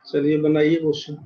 चलिए बनाइए क्वेश्चन।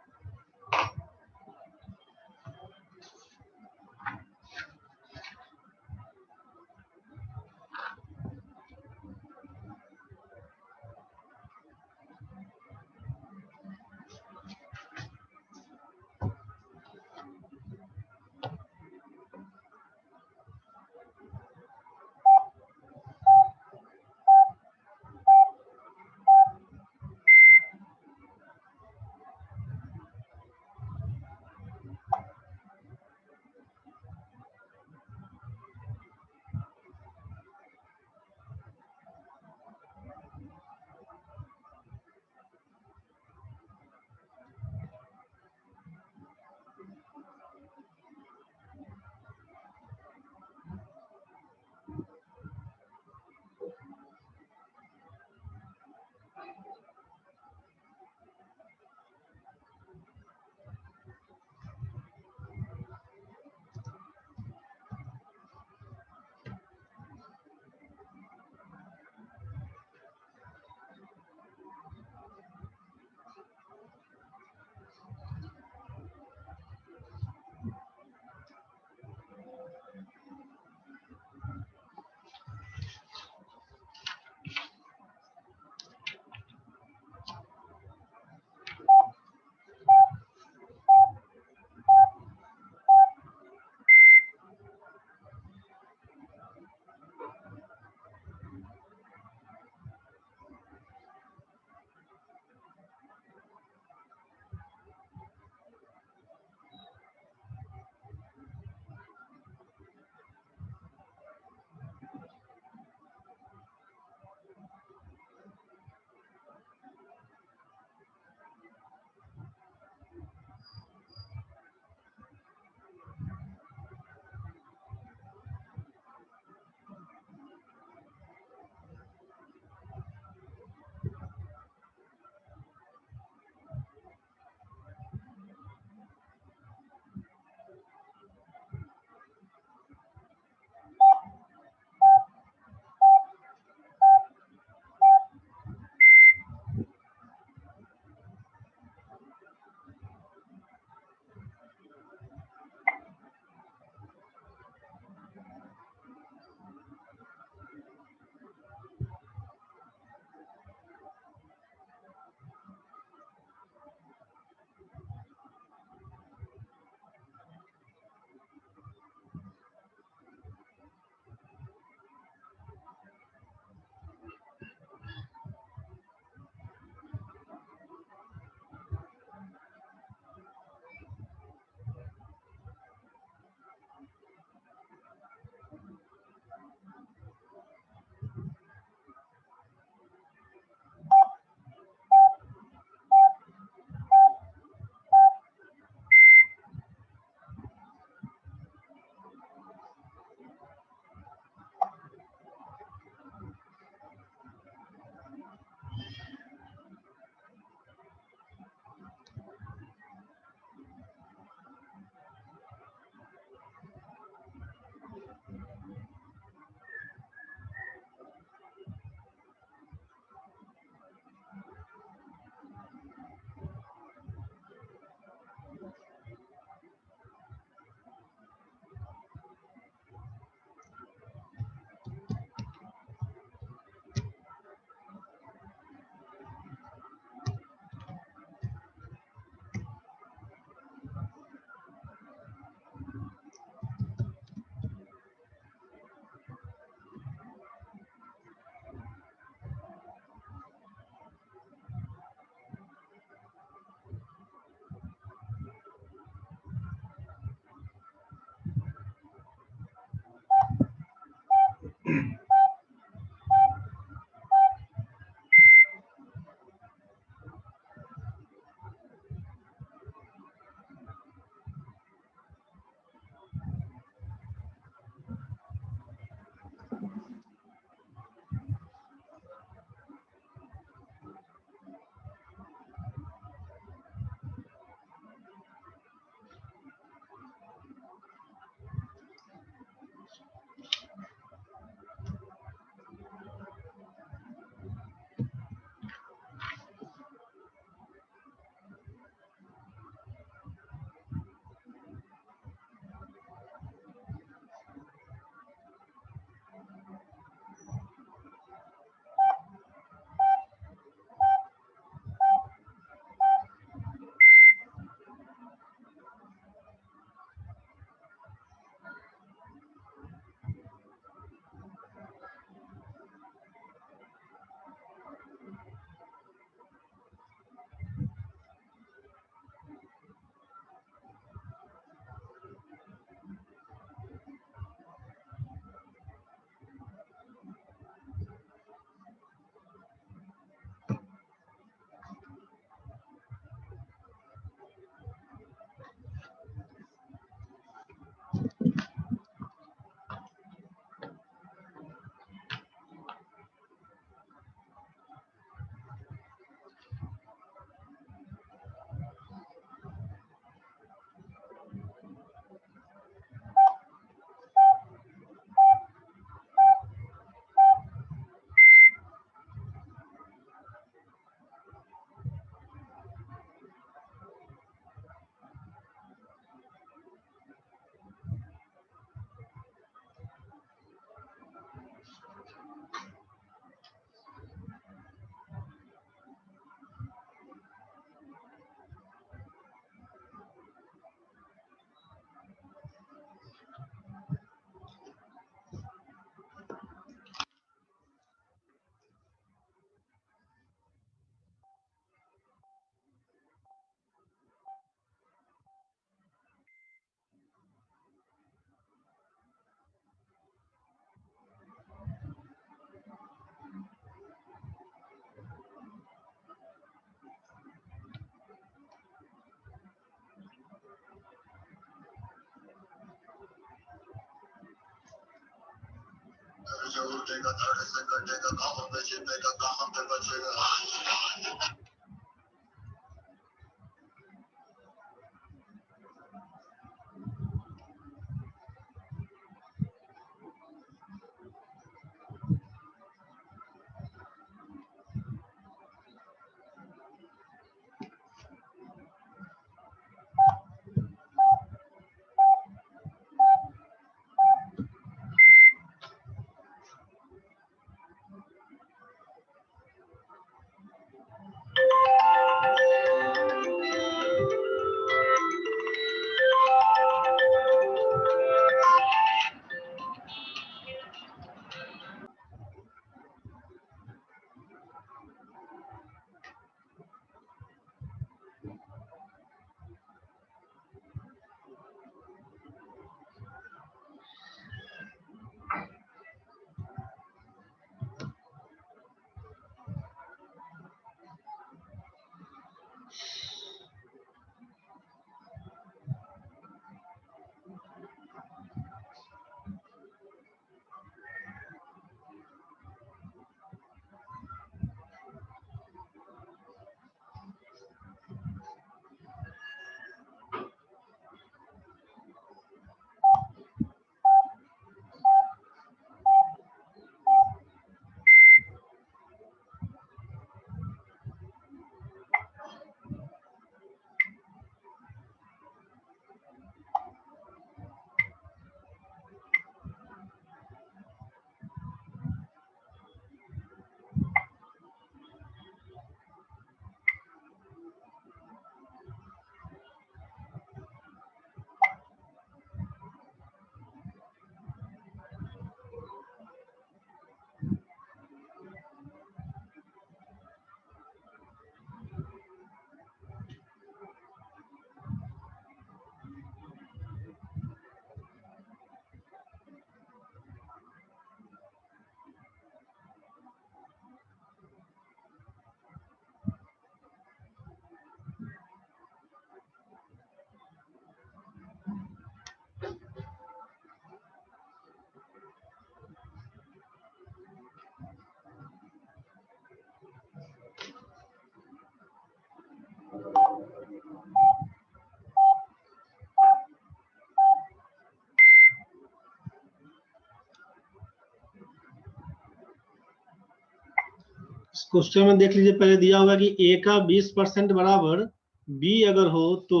इस क्वेश्चन में देख लीजिए, पहले दिया हुआ है कि ए का 20% बराबर बी अगर हो तो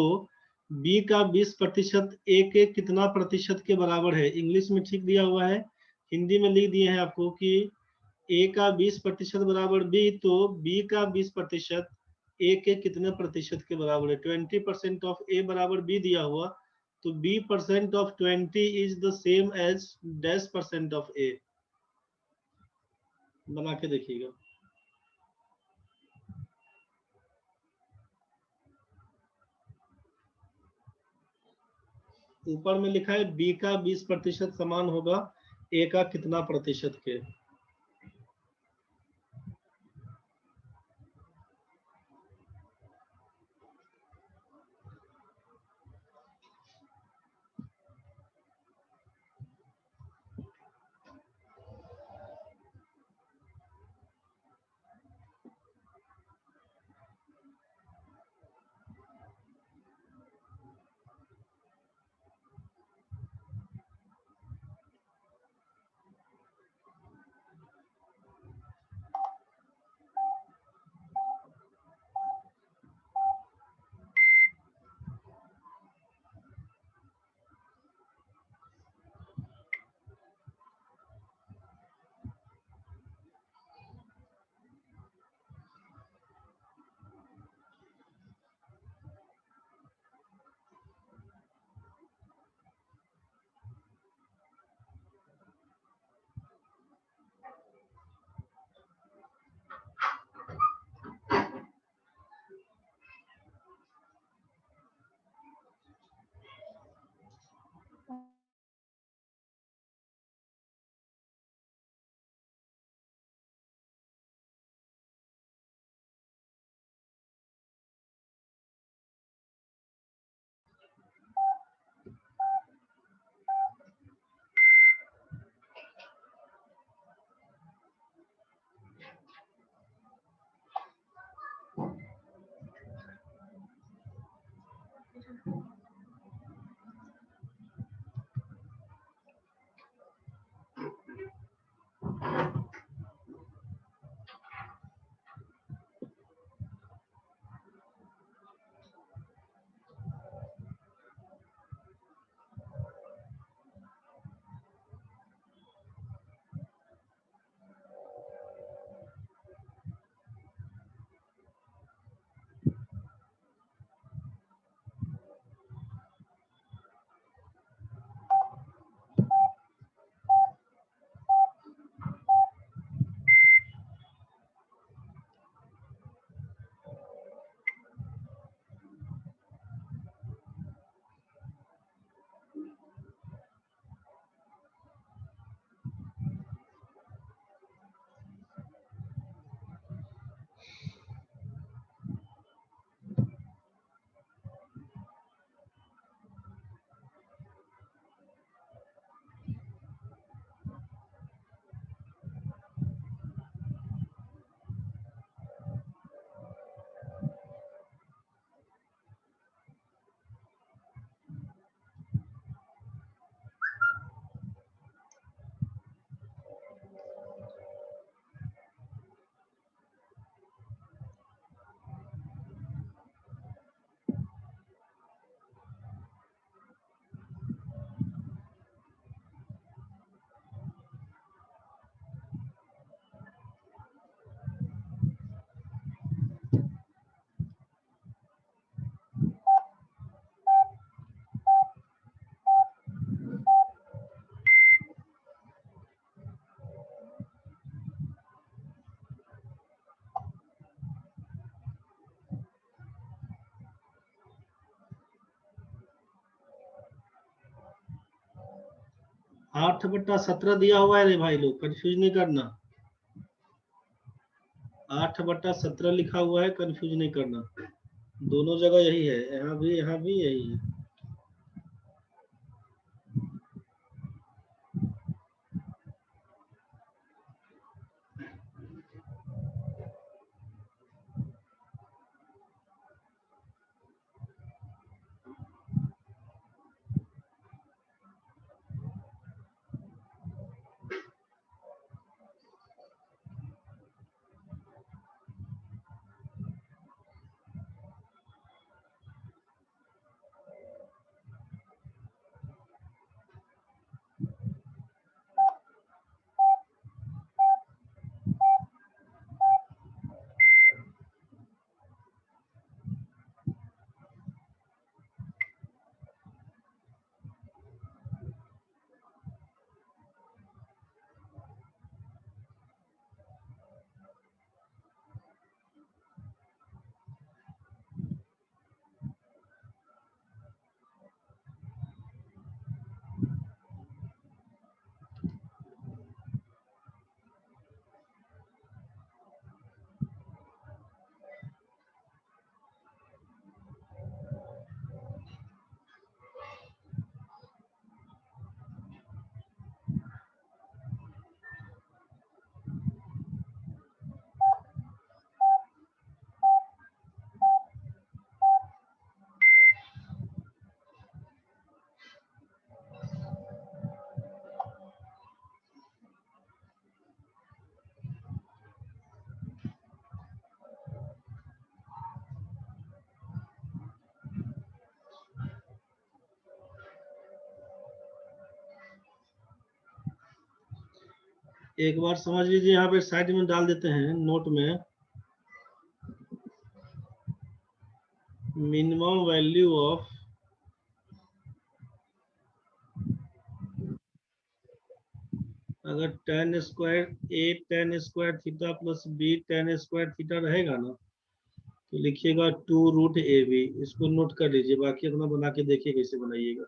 बी का 20% ए के कितना प्रतिशत के बराबर है। इंग्लिश में ठीक दिया हुआ है, हिंदी में लिख दिए हैं आपको कि ए का 20% बराबर बी, तो बी का 20% ए के कितने प्रतिशत के बराबर है। 20% ऑफ ए बराबर बी दिया हुआ, तो B percent of 20 is the same as dash percent of a. बना के देखिएगा। ऊपर में लिखा है बी का 20% समान होगा ए का कितना प्रतिशत के। आठ बट्टा 17 दिया हुआ है रे भाई, लोग कंफ्यूज नहीं करना। 8/17 लिखा हुआ है, कंफ्यूज नहीं करना। दोनों जगह यही है, यहाँ भी यही है। एक बार समझ लीजिए, यहाँ पे साइड में डाल देते हैं नोट में, मिनिमम वैल्यू ऑफ अगर tan square a tan square theta plus b tan square theta रहेगा ना, तो लिखिएगा 2√ab। इसको नोट कर लीजिए, बाकी अपना बना के देखिए कैसे बनाइएगा।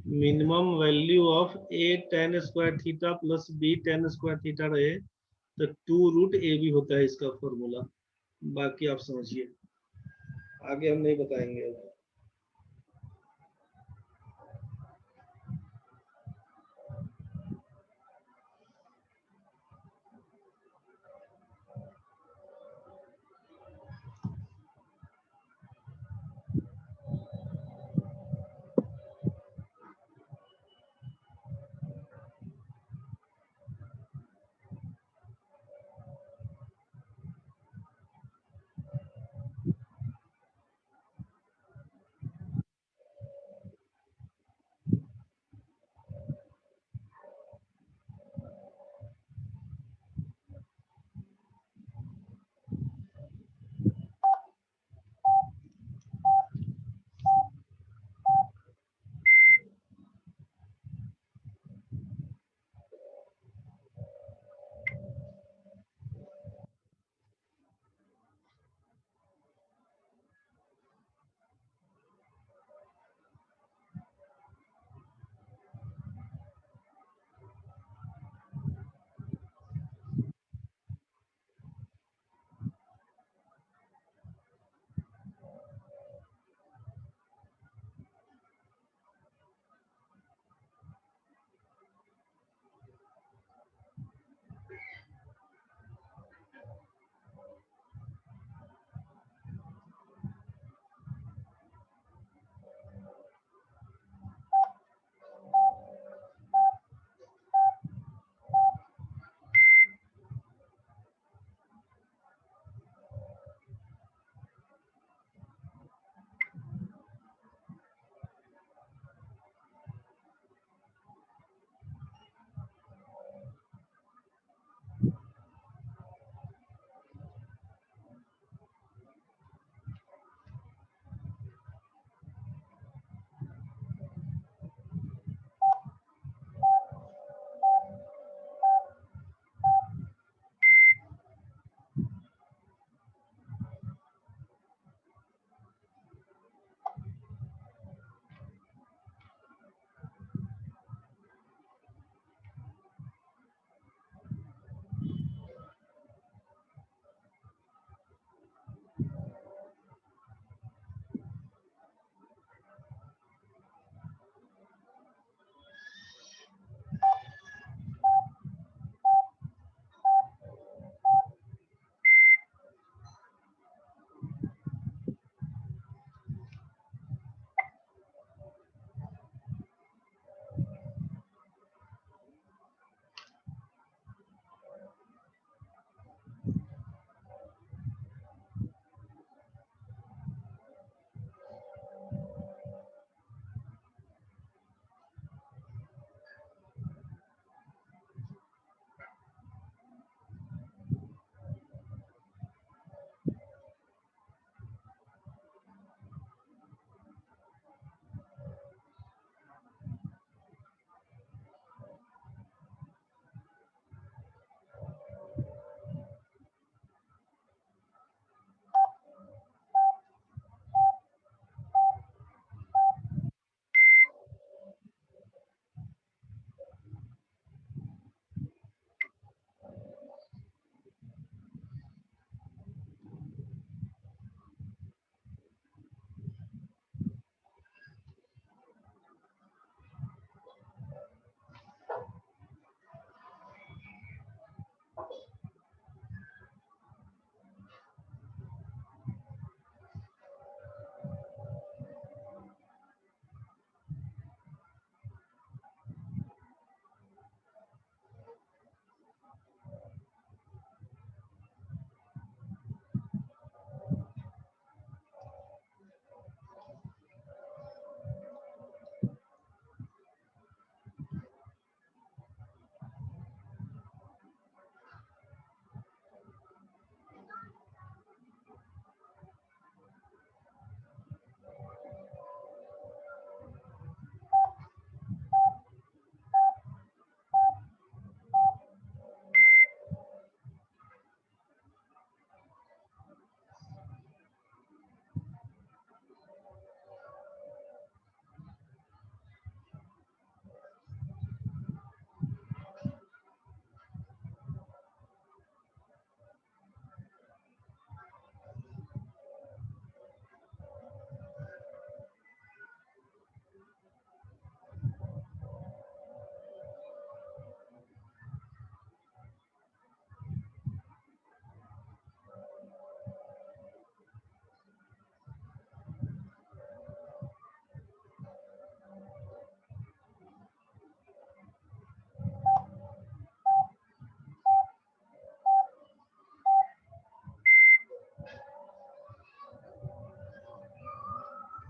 Minimum value of a tan square theta plus b tan square theta रहे तो 2√ab होता है इसका फॉर्मूला। बाकी आप समझिए, आगे हम नहीं बताएंगे अब।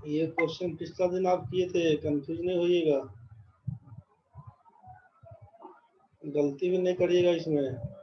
ये क्वेश्चन पिछला दिन आप किए थे, कंफ्यूज नहीं होइएगा, गलती भी नहीं करिएगा इसमें।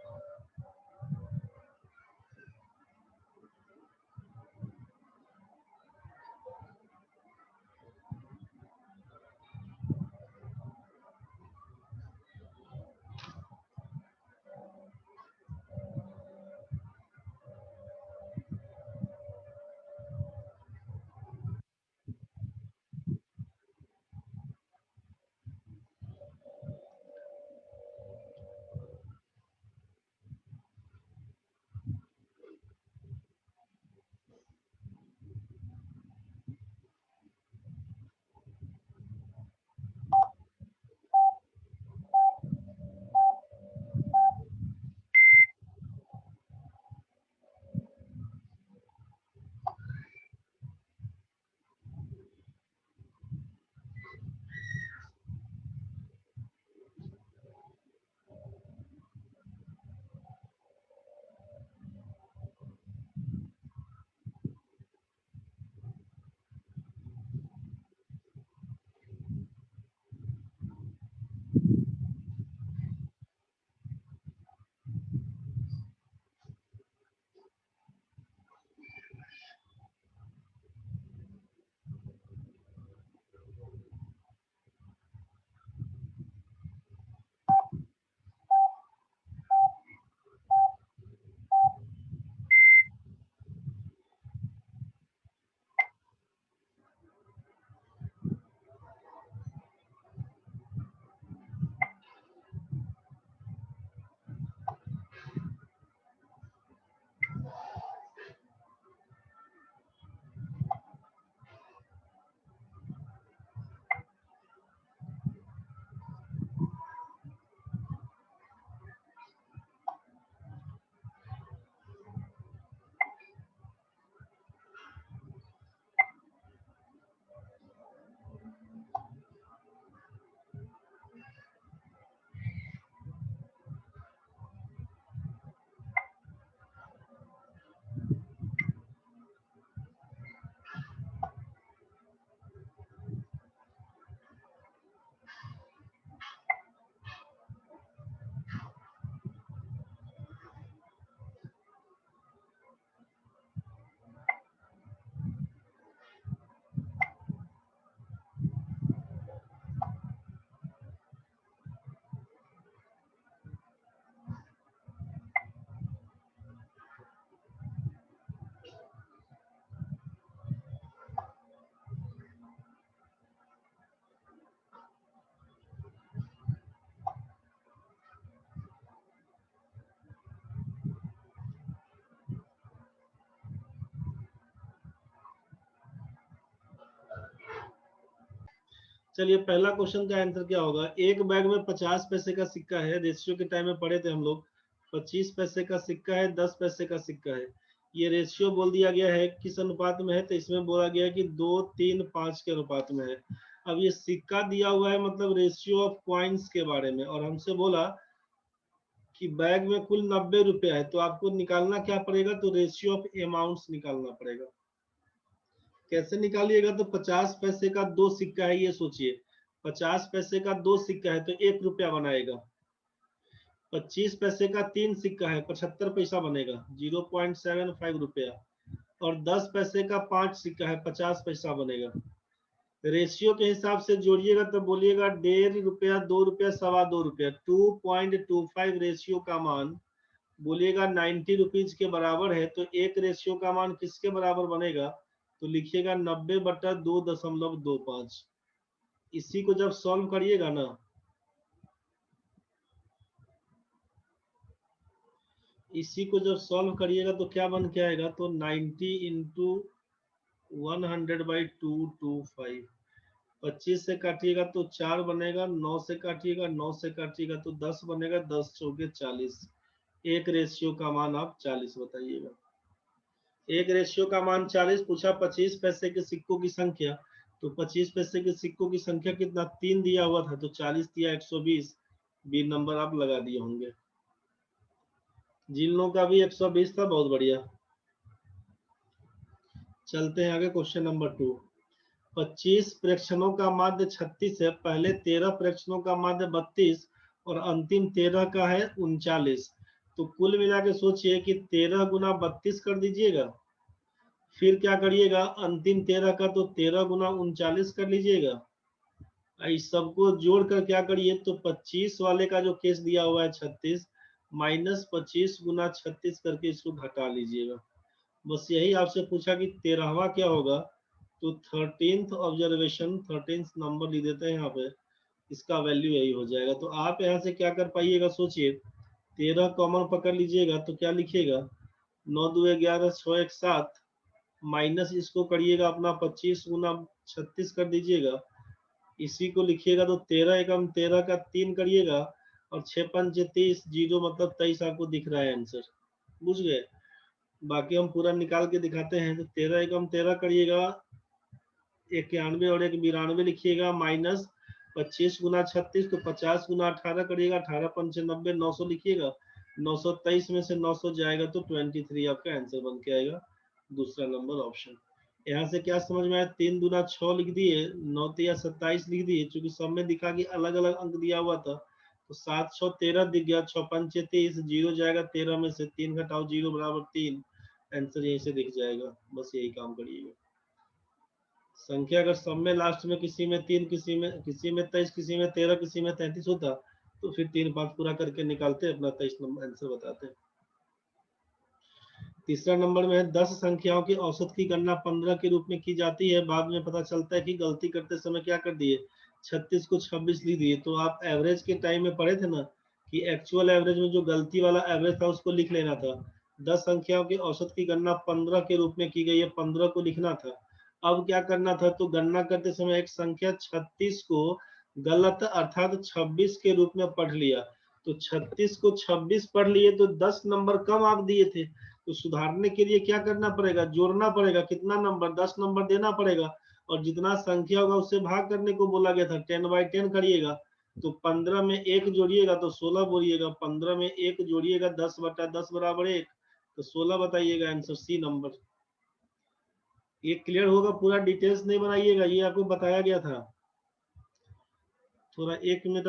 चलिए पहला क्वेश्चन का आंसर क्या होगा। एक बैग में 50 पैसे का सिक्का है, रेशियो के टाइम में पढ़े थे हम लोग। 25 पैसे का सिक्का है, 10 पैसे का सिक्का है। ये रेशियो बोल दिया गया है किस अनुपात में है, तो इसमें बोला गया है कि 2, 3, 5 के अनुपात में है। अब ये सिक्का दिया हुआ है मतलब रेशियो ऑफ क्वाइंस के बारे में, और हमसे बोला कि बैग में कुल 90 रुपया है, तो आपको निकालना क्या पड़ेगा, तो रेशियो ऑफ अमाउंट्स निकालना पड़ेगा। कैसे निकालिएगा, तो 50 पैसे का 2 सिक्का है, ये सोचिए 50 पैसे का 2 सिक्का है तो 1 रुपया बनाएगा। 25 पैसे का 3 सिक्का है, 75 पैसा बनेगा, 0.75 रुपया। और 10 पैसे का 5 सिक्का है, 50 पैसा बनेगा। रेशियो के हिसाब से जोड़िएगा तो बोलिएगा 1.5 रुपया, 2 रुपया, 2.25 रुपया, 2.25 रेशियो का मान बोलिएगा 90 रुपीज के बराबर है। तो एक रेशियो का मान किसके बराबर बनेगा, तो लिखिएगा 90/2.25। इसी को जब सॉल्व करिएगा ना, इसी को जब सॉल्व करिएगा तो क्या बन के आएगा, तो 90 इंटू 100/225। 25 से काटिएगा तो 4 बनेगा, 9 से काटिएगा, 9 से काटिएगा तो 10 बनेगा, 10 चौके 40। एक रेशियो का मान आप 40 बताइएगा। एक रेशियो का मान 40 पूछा। 25 पैसे के सिक्कों की संख्या, तो 25 पैसे के सिक्कों की संख्या कितना, 3 दिया हुआ था, तो 40 दिया 120, बी नंबर आप लगा दिए होंगे। जिन लोगों का भी 120 था, बहुत बढ़िया। चलते हैं आगे, क्वेश्चन नंबर 2। 25 प्रेक्षणों का माध्य 36 है, पहले 13 प्रेक्षणों का माध्य 32 और अंतिम 13 का है 39। तो कुल मिला के सोचिए कि 13 गुना 32 कर दीजिएगा, फिर क्या करिएगा अंतिम 13 का तो 13 गुना 39 कर लीजिएगा। इस सबको जोड़कर क्या करिए तो 25 वाले का जो केस दिया हुआ है 36 माइनस 25 गुना 36 करके इसको घटा लीजिएगा। बस यही आपसे पूछा कि 13वां क्या होगा, तो 13th ऑब्जर्वेशन 13th नंबर लिख देते हैं यहाँ पे, इसका वैल्यू यही हो जाएगा। तो आप यहाँ से क्या कर पाइएगा सोचिए, 13 कॉमन पकड़ लीजिएगा तो क्या लिखिएगा 9 2 11 6 1 7 माइनस इसको करिएगा अपना 25 गुना 36 कर दीजिएगा, इसी को लिखिएगा तो 13 एकम 13 का 3 करिएगा और 6 पंच 30 जीरो मतलब 23 आपको दिख रहा है आंसर, बुझ गए। बाकी हम पूरा निकाल के दिखाते हैं। तो 13 एकम 13 करिएगा 91 और 1 92 लिखिएगा माइनस 25 गुना 36 तो 50 गुना 18 करिएगा 18 पंच 90 900 लिखिएगा, 923 में से 900 जाएगा तो 23 आपका आंसर बन के आएगा, दूसरा नंबर ऑप्शन। यहाँ से क्या समझ में आया, 3 दूना 6 लिख दिए, 9 या 27 लिख दिए, चूंकि सब में दिखा कि अलग अलग अंक दिया हुआ था तो 7 6 13 दिख गया, 6 पंच 30 जीरो जाएगा 13 में से 3 घटाओ जीरो बराबर 3, आंसर यहीं से दिख जाएगा। बस यही काम करिएगा। संख्या अगर सब में लास्ट में किसी में 3 किसी में 23 किसी में 13 किसी में 33 होता तो फिर 3 5 पूरा करके निकालते अपना 23 नंबर आंसर बताते। तीसरा नंबर में है 10 संख्याओं की औसत की गणना 15 के रूप में की जाती है, बाद में पता चलता है कि गलती करते समय क्या कर दिए 36 को 26 लिख दिए। तो आप एवरेज के टाइम में पढ़े थे ना कि एक्चुअल एवरेज में जो गलती वाला एवरेज था उसको लिख लेना था। 10 संख्याओं की औसत की गणना 15 के रूप में की गई है, 15 को लिखना था। अब क्या करना था, तो गणना करते समय एक संख्या 36 को गलत अर्थात 26 के रूप में पढ़ लिया, तो 36 को 26 पढ़ लिए तो 10 नंबर कम आप दिए थे। तो सुधारने के लिए क्या करना पड़ेगा, जोड़ना पड़ेगा, कितना नंबर 10 नंबर देना पड़ेगा और जितना संख्या होगा उससे भाग करने को बोला गया था, 10/10 करिएगा। तो 15 में 1 जोड़िएगा तो 16 बोलिएगा, 15 में 1 जोड़िएगा 10/10 बराबर 1, तो 16 बताइएगा आंसर सी नंबर। ये क्लियर होगा, पूरा डिटेल्स नहीं बनाइएगा, ये आपको बताया गया था। थोड़ा 1 मिनट,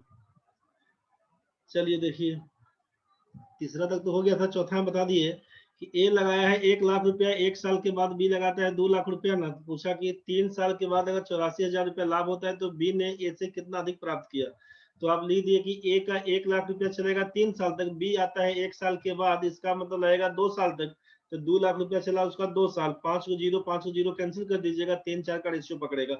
चलिए देखिए तीसरा तक तो हो गया था, चौथा में बता दिए कि ए लगाया है 1 लाख रुपया, 1 साल के बाद बी लगाता है 2 लाख रुपया ना, तो पूछा कि 3 साल के बाद अगर 84,000 रुपया लाभ होता है तो बी ने ए से कितना अधिक प्राप्त किया। तो आप लिख दिए कि ए का 1 लाख रुपया चलेगा 3 साल तक, बी आता है 1 साल के बाद, इसका मतलब लगेगा 2 साल तक, तो 2 लाख रुपया चला उसका 2 साल, 5 को 0 कैंसिल कर दीजिएगा, 3 4 का रेशियो पकड़ेगा।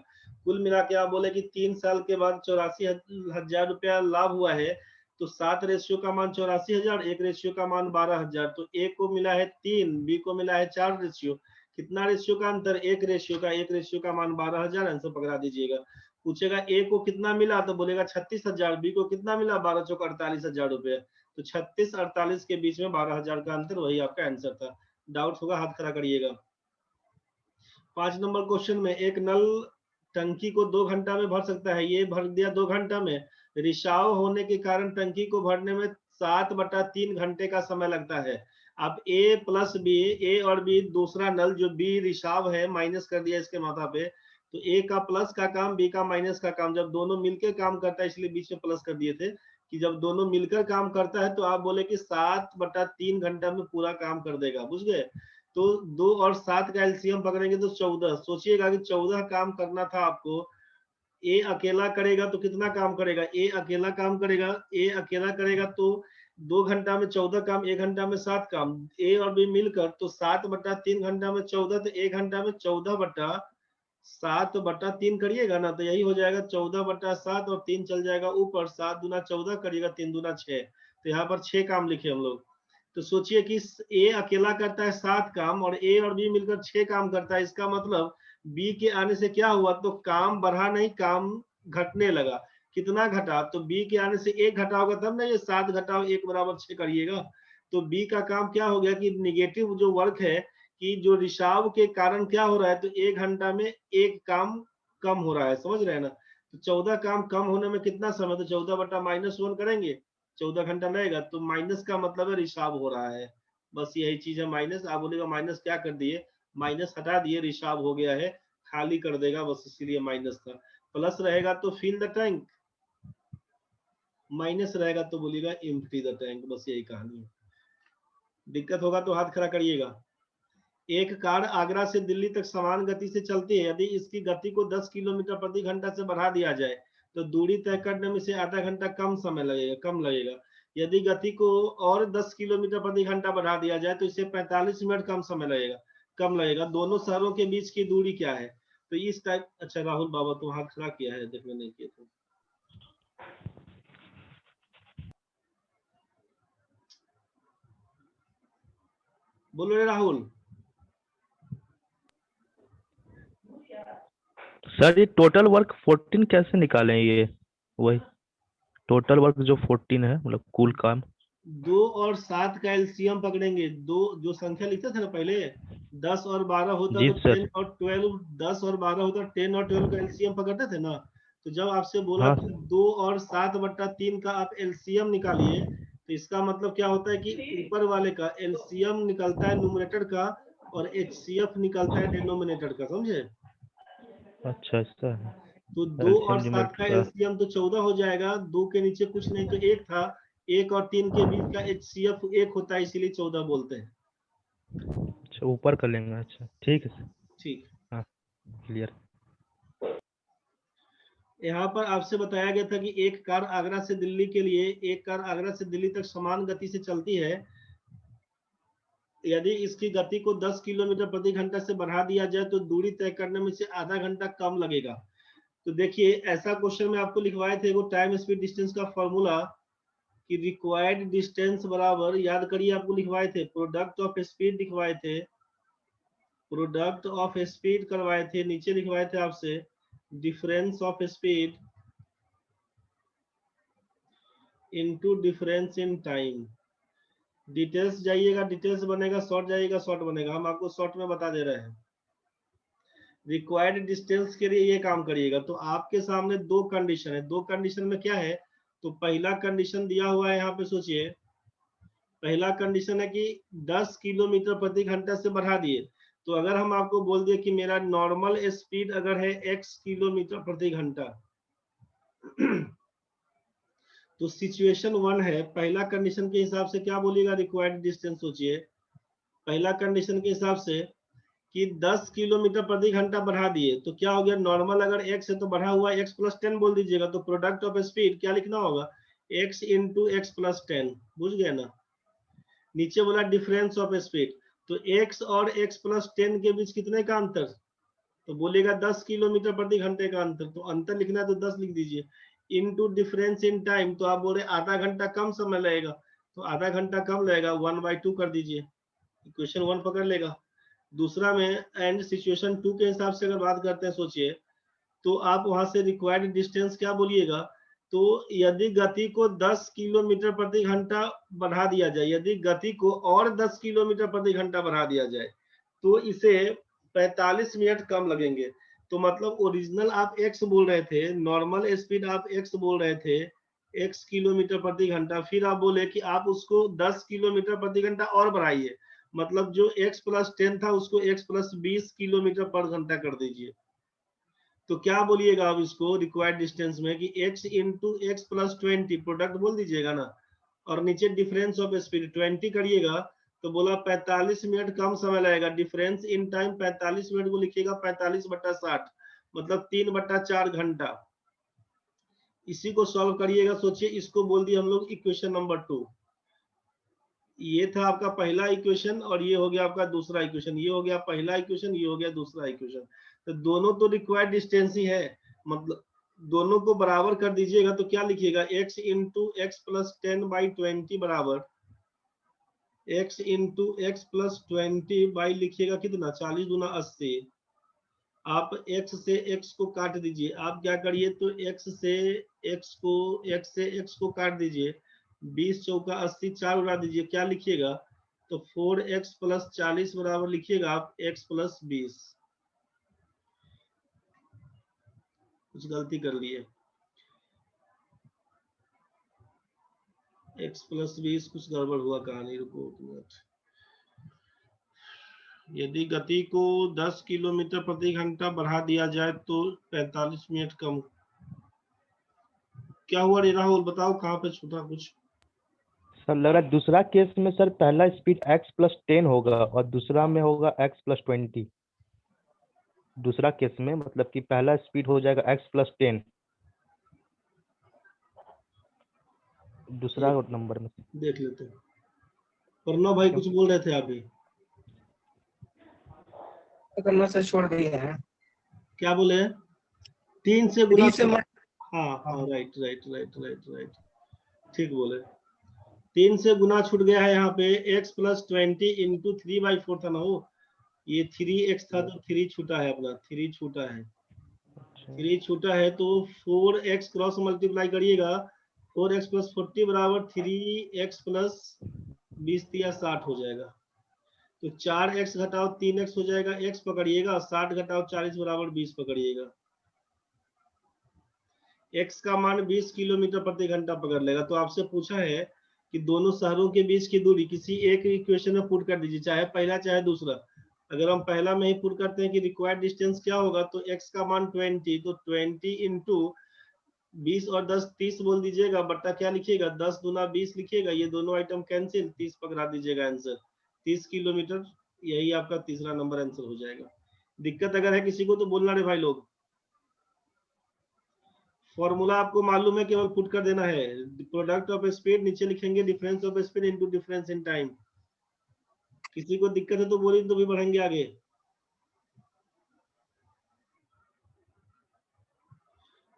कुल मिला के आप बोले कि 3 साल के बाद 84,000 रुपया लाभ हुआ है, तो 7 रेशियो का मान 84,000, 1 रेशियो का मान 12,000, तो ए को मिला है 3, बी को मिला है 4 रेशियो, कितना रेशियो का अंतर, 1 रेशियो का, 1 रेशियो का मान 12,000, आंसर पकड़ा दीजिएगा। पूछेगा ए को कितना मिला तो बोलेगा 36,000, बी को कितना मिला 12 चौक 48,000 रुपए, तो 36 48 के बीच में 12,000 का अंतर, वही आपका आंसर था। डाउट होगा हाथ खड़ा करिएगा। 5 नंबर क्वेश्चन में एक नल टंकी को 2 घंटा में भर सकता है, ये भर दिया 2 घंटा में, रिसाव होने के कारण टंकी को भरने में 7/3 घंटे का समय लगता है। अब ए प्लस बी, ए और बी दूसरा नल जो बी रिसाव है माइनस कर दिया इसके माथा पे, तो ए का प्लस का काम बी का माइनस का काम, जब दोनों मिलकर काम करता है इसलिए बीच में प्लस कर दिए थे कि जब दोनों मिलकर काम करता है तो आप बोले कि 7/3 घंटा में पूरा काम कर देगा, बुझ गए। तो 2 और 7 का एलसीएम पकड़ेंगे तो 14, सोचिएगा कि 14 काम करना था आपको, ए अकेला करेगा तो कितना काम करेगा, ए अकेला काम करेगा, ए अकेला करेगा तो 2 घंटा में 14 काम, 1 घंटा में 7 काम, ए और बी मिलकर तो 7/3 घंटा में 14, तो 1 घंटा में 14/7/3 करिएगा ना, तो यही हो जाएगा 14/7 और 3 चल जाएगा ऊपर, 7 दूना 14 करिएगा, 3 दूना 6, तो यहाँ पर 6 काम लिखे हम लोग। तो सोचिए कि ए अकेला करता है 7 काम और ए और बी मिलकर 6 काम करता है, इसका मतलब बी के आने से क्या हुआ, तो काम बढ़ा नहीं काम घटने लगा, कितना घटा, तो बी के आने से 1 घटा होगा तब ना ये 7 घटाओ 1 बराबर 6 करिएगा। तो बी का काम क्या हो गया कि निगेटिव जो वर्क है कि जो रिसाव के कारण क्या हो रहा है, तो 1 घंटा में 1 काम कम हो रहा है, समझ रहे हैं ना। तो 14 काम कम होने में कितना समय, तो 14/-1 करेंगे 14 घंटा लगेगा, तो माइनस का मतलब है रिसाव हो रहा है, बस यही चीज है माइनस। आप बोलेगा माइनस क्या कर दिए, माइनस हटा दिए, रिसाव हो गया है, खाली कर देगा, बस इसीलिए माइनस था। प्लस रहेगा तो फिल द टैंक, माइनस रहेगा तो बोलिएगा एम्प्टी द टैंक, बस यही कहानी है। दिक्कत होगा तो हाथ खड़ा करिएगा। एक कार आगरा से दिल्ली तक समान गति से चलती है, यदि इसकी गति को 10 किलोमीटर प्रति घंटा से बढ़ा दिया जाए तो दूरी तय करने में से आधा घंटा कम समय लगेगा, कम लगेगा। यदि गति को और 10 किलोमीटर प्रति घंटा बढ़ा दिया जाए तो इसे 45 मिनट कम समय लगेगा, कम लगेगा। दोनों शहरों के बीच की दूरी क्या है? तो इस टाइप। अच्छा राहुल बाबा तो हाथ खड़ा किया है, देखने नहीं किया तो। बोलो रे राहुल। सर ये टोटल वर्क 14 कैसे निकालें? ये वही टोटल वर्क जो 14 है, मतलब कुल काम। 2 और 7 का एलसीएम पकड़ेंगे। दो जो संख्या लिखते थे ना पहले, 10 और 12 होता जी तो सर। 10 और 12, 10 और 12 होता 10 और 12 का एलसीएम पकड़ते थे ना। तो जब आपसे बोला हाँ कि 2 और 7/3 का आप एलसीएम निकालिए, तो इसका मतलब क्या होता है कि ऊपर वाले का एलसीएम निकलता है न्यूमरेटर का और एचसीएफ निकलता है डिनोमिनेटर का, समझे? अच्छा ऐसा है। तो 2 और एलसीएम 7 का न्यूमरेटर का। एलसीएम तो 14 हो जाएगा। 2 के नीचे कुछ नहीं तो 1 था, 1 और 3 के बीच का एचसीएफ 1 होता है, इसीलिए 14 बोलते हैं। अच्छा ऊपर कर लेंगे, अच्छा ठीक है सर। ठीक। हाँ क्लियर। यहाँ पर आपसे बताया गया था कि एक कार आगरा से दिल्ली के लिए, एक कार आगरा से दिल्ली तक समान गति से चलती है, यदि इसकी गति को 10 किलोमीटर प्रति घंटा से बढ़ा दिया जाए तो दूरी तय करने में से आधा घंटा कम लगेगा। तो देखिए ऐसा क्वेश्चन में आपको लिखवाए थे वो टाइम स्पीड डिस्टेंस का फॉर्मूला, कि रिक्वायर्ड डिस्टेंस बराबर, याद करिए आपको लिखवाए थे, प्रोडक्ट ऑफ स्पीड लिखवाए थे, प्रोडक्ट ऑफ स्पीड करवाए थे, नीचे लिखवाए थे आपसे difference of speed into difference in time. Details जाइएगा डिटेल्स बनेगा, शॉर्ट जाइएगा शॉर्ट बनेगा, हम आपको शॉर्ट में बता दे रहे हैं। रिक्वायर्ड डिस्टेंस के लिए ये काम करिएगा। तो आपके सामने दो कंडीशन है, दो कंडीशन में क्या है, तो पहला कंडीशन दिया हुआ है यहाँ पे, सोचिए पहला कंडीशन है कि 10 किलोमीटर प्रति घंटा से बढ़ा दिए। तो अगर हम आपको बोल दिए कि मेरा नॉर्मल स्पीड अगर है x किलोमीटर प्रति घंटा तो सिचुएशन 1 है, पहला कंडीशन के हिसाब से क्या बोलिएगा रिक्वायर्ड डिस्टेंस, सोचिए पहला कंडीशन के हिसाब से कि 10 किलोमीटर प्रति घंटा बढ़ा दिए तो क्या हो गया, नॉर्मल अगर x है तो बढ़ा हुआ x प्लस 10 बोल दीजिएगा। तो प्रोडक्ट ऑफ स्पीड क्या लिखना होगा, x इंटू एक्स प्लस 10, बुझ गए ना। नीचे बोला डिफरेंस ऑफ स्पीड, तो x और x प्लस 10 के बीच कितने का अंतर, तो बोलेगा 10 किलोमीटर प्रति घंटे का अंतर। तो अंतर लिखना है तो 10 लिख दीजिए, इनटू डिफरेंस इन टाइम, तो आप बोले आधा घंटा कम समय लगेगा, तो आधा घंटा कम लगेगा 1/2 कर दीजिए, इक्वेशन 1 पकड़ लेगा। दूसरा में एंड सिचुएशन 2 के हिसाब से अगर बात करते हैं, सोचिए तो आप वहां से रिक्वायर्ड डिस्टेंस क्या बोलिएगा, तो यदि गति को 10 किलोमीटर प्रति घंटा बढ़ा दिया जाए, यदि गति को और 10 किलोमीटर प्रति घंटा बढ़ा दिया जाए तो इसे 45 मिनट कम लगेंगे। तो मतलब ओरिजिनल आप x बोल रहे थे, नॉर्मल स्पीड आप x बोल रहे थे, x किलोमीटर प्रति घंटा, फिर आप बोले कि आप उसको 10 किलोमीटर प्रति घंटा और बढ़ाइए, मतलब जो x प्लस 10 था उसको x प्लस 20 किलोमीटर पर घंटा कर दीजिए। तो क्या बोलिएगा अब इसको रिक्वायर्ड डिस्टेंस में कि x into x plus 20, product बोल दीजिएगा ना, और नीचे डिफरेंस ऑफ स्पीड 20 करिएगा, तो बोला 45 मिनट कम समय लगेगा। डिफरेंस इन टाइम 45 मिनट को लिखिएगा 45/60, मतलब 3/4 घंटा। इसी को सॉल्व करिएगा, सोचिए इसको बोल दिए हम लोग इक्वेशन नंबर 2। ये था आपका पहला इक्वेशन और ये हो गया आपका दूसरा इक्वेशन, ये हो गया पहला इक्वेशन, ये हो गया दूसरा इक्वेशन। तो दोनों तो रिक्वायर्ड डिस्टेंस ही है, मतलब दोनों को बराबर कर दीजिएगा तो क्या लिखिएगा, x इंटू एक्स प्लस 10/20 बराबर x into x plus 20 by लिखिएगा कितना, 40 दूना 80। आप x से x को काट दीजिए, आप क्या करिए तो x से x को काट दीजिए, 20 चौका 80, 4 उड़ा दीजिए, क्या लिखिएगा, तो 4x प्लस 40 बराबर लिखिएगा आप x प्लस 20। कुछ गलती कर लिए, x प्लस 20 कुछ गड़बड़ हुआ कहानी, रुको एक मिनट। यदि गति को 10 किलोमीटर प्रति घंटा बढ़ा दिया जाए तो 45 मिनट कम। क्या हुआ रे राहुल, बताओ कहाँ पे छूटा कुछ। सर लग रहा है दूसरा केस में सर पहला स्पीड x+10 होगा और दूसरा में होगा x+20। दूसरा केस में मतलब कि पहला स्पीड हो जाएगा x+10 दूसरा नंबर में। देख लेते हैं। प्रणव भाई कुछ बोल रहे थे अभी, करना से छोड़ दिए हैं। क्या बोले? 3 से गुना। 3 से हाँ हाँ, right right right right right, ठीक बोले। 3 से गुना छूट गया है यहाँ पे। x+20 इंटू 3/4 था ना वो, ये 3x था तो 3 छूटा है अपना, 3 छूटा है। 3 छूटा है तो 4x क्रॉस मल्टीप्लाई करिएगा। 4x + 40 बराबर 3x + 20 या 60 हो जाएगा। तो 4x घटाओ 3x हो जाएगा, x पकड़िएगा। 60 घटाओ 40 बराबर 20 पकड़िएगा। x का मान 20 किलोमीटर प्रति घंटा पकड़ लेगा। तो आपसे पूछा है कि दोनों शहरों के बीच की दूरी किसी एक इक्वेशन में पुट कर दीजिए, चाहे पहला चाहे दूसरा। अगर हम पहला में ही पुट करते हैं कि रिक्वायर्ड डिस्टेंस क्या होगा, तो x का मान 20, तो 20 इंटू 20 और 10 30 बोल दीजिएगा, बट्टा क्या लिखिएगा 10 दूना 20 लिखिएगा। ये दोनों आइटम कैंसिल, 30 पकड़ा दीजिएगा आंसर 30 किलोमीटर। यही आपका तीसरा नंबर आंसर हो जाएगा। दिक्कत अगर है किसी को तो बोलना रे भाई लोग। फॉर्मूला आपको मालूम है, केवल पुट कर देना है। प्रोडक्ट ऑफ स्पीड नीचे लिखेंगे difference of speed into difference in time. किसी को दिक्कत है तो बोलिए, तो भी बढ़ेंगे आगे।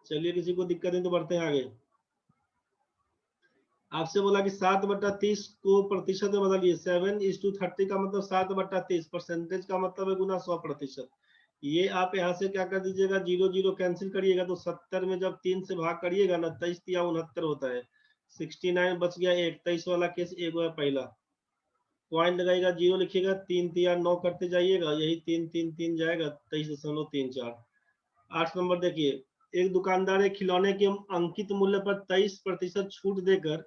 चलिए, किसी को दिक्कत है तो बढ़ते हैं आगे। आपसे बोला कि 7/30 को प्रतिशत में बदलिए। 7:30 का मतलब 7/30, परसेंटेज का मतलब है गुना 100%। ये आप यहाँ से क्या कर दीजिएगा, 0 0 कैंसिल करिएगा तो 70 में जब 3 से भाग करिएगा ना, 23 या 69 होता है। 69 बच गया एक, 23 वाला केस एक है पहला। पॉइंट लगाएगा, 0 लिखिएगा, 3 3 9 करते जाइएगा, यही 3 3 3 जाएगा, 23.34। 8 नंबर देखिए, एक दुकानदार एक खिलौने के अंकित मूल्य पर 23% छूट देकर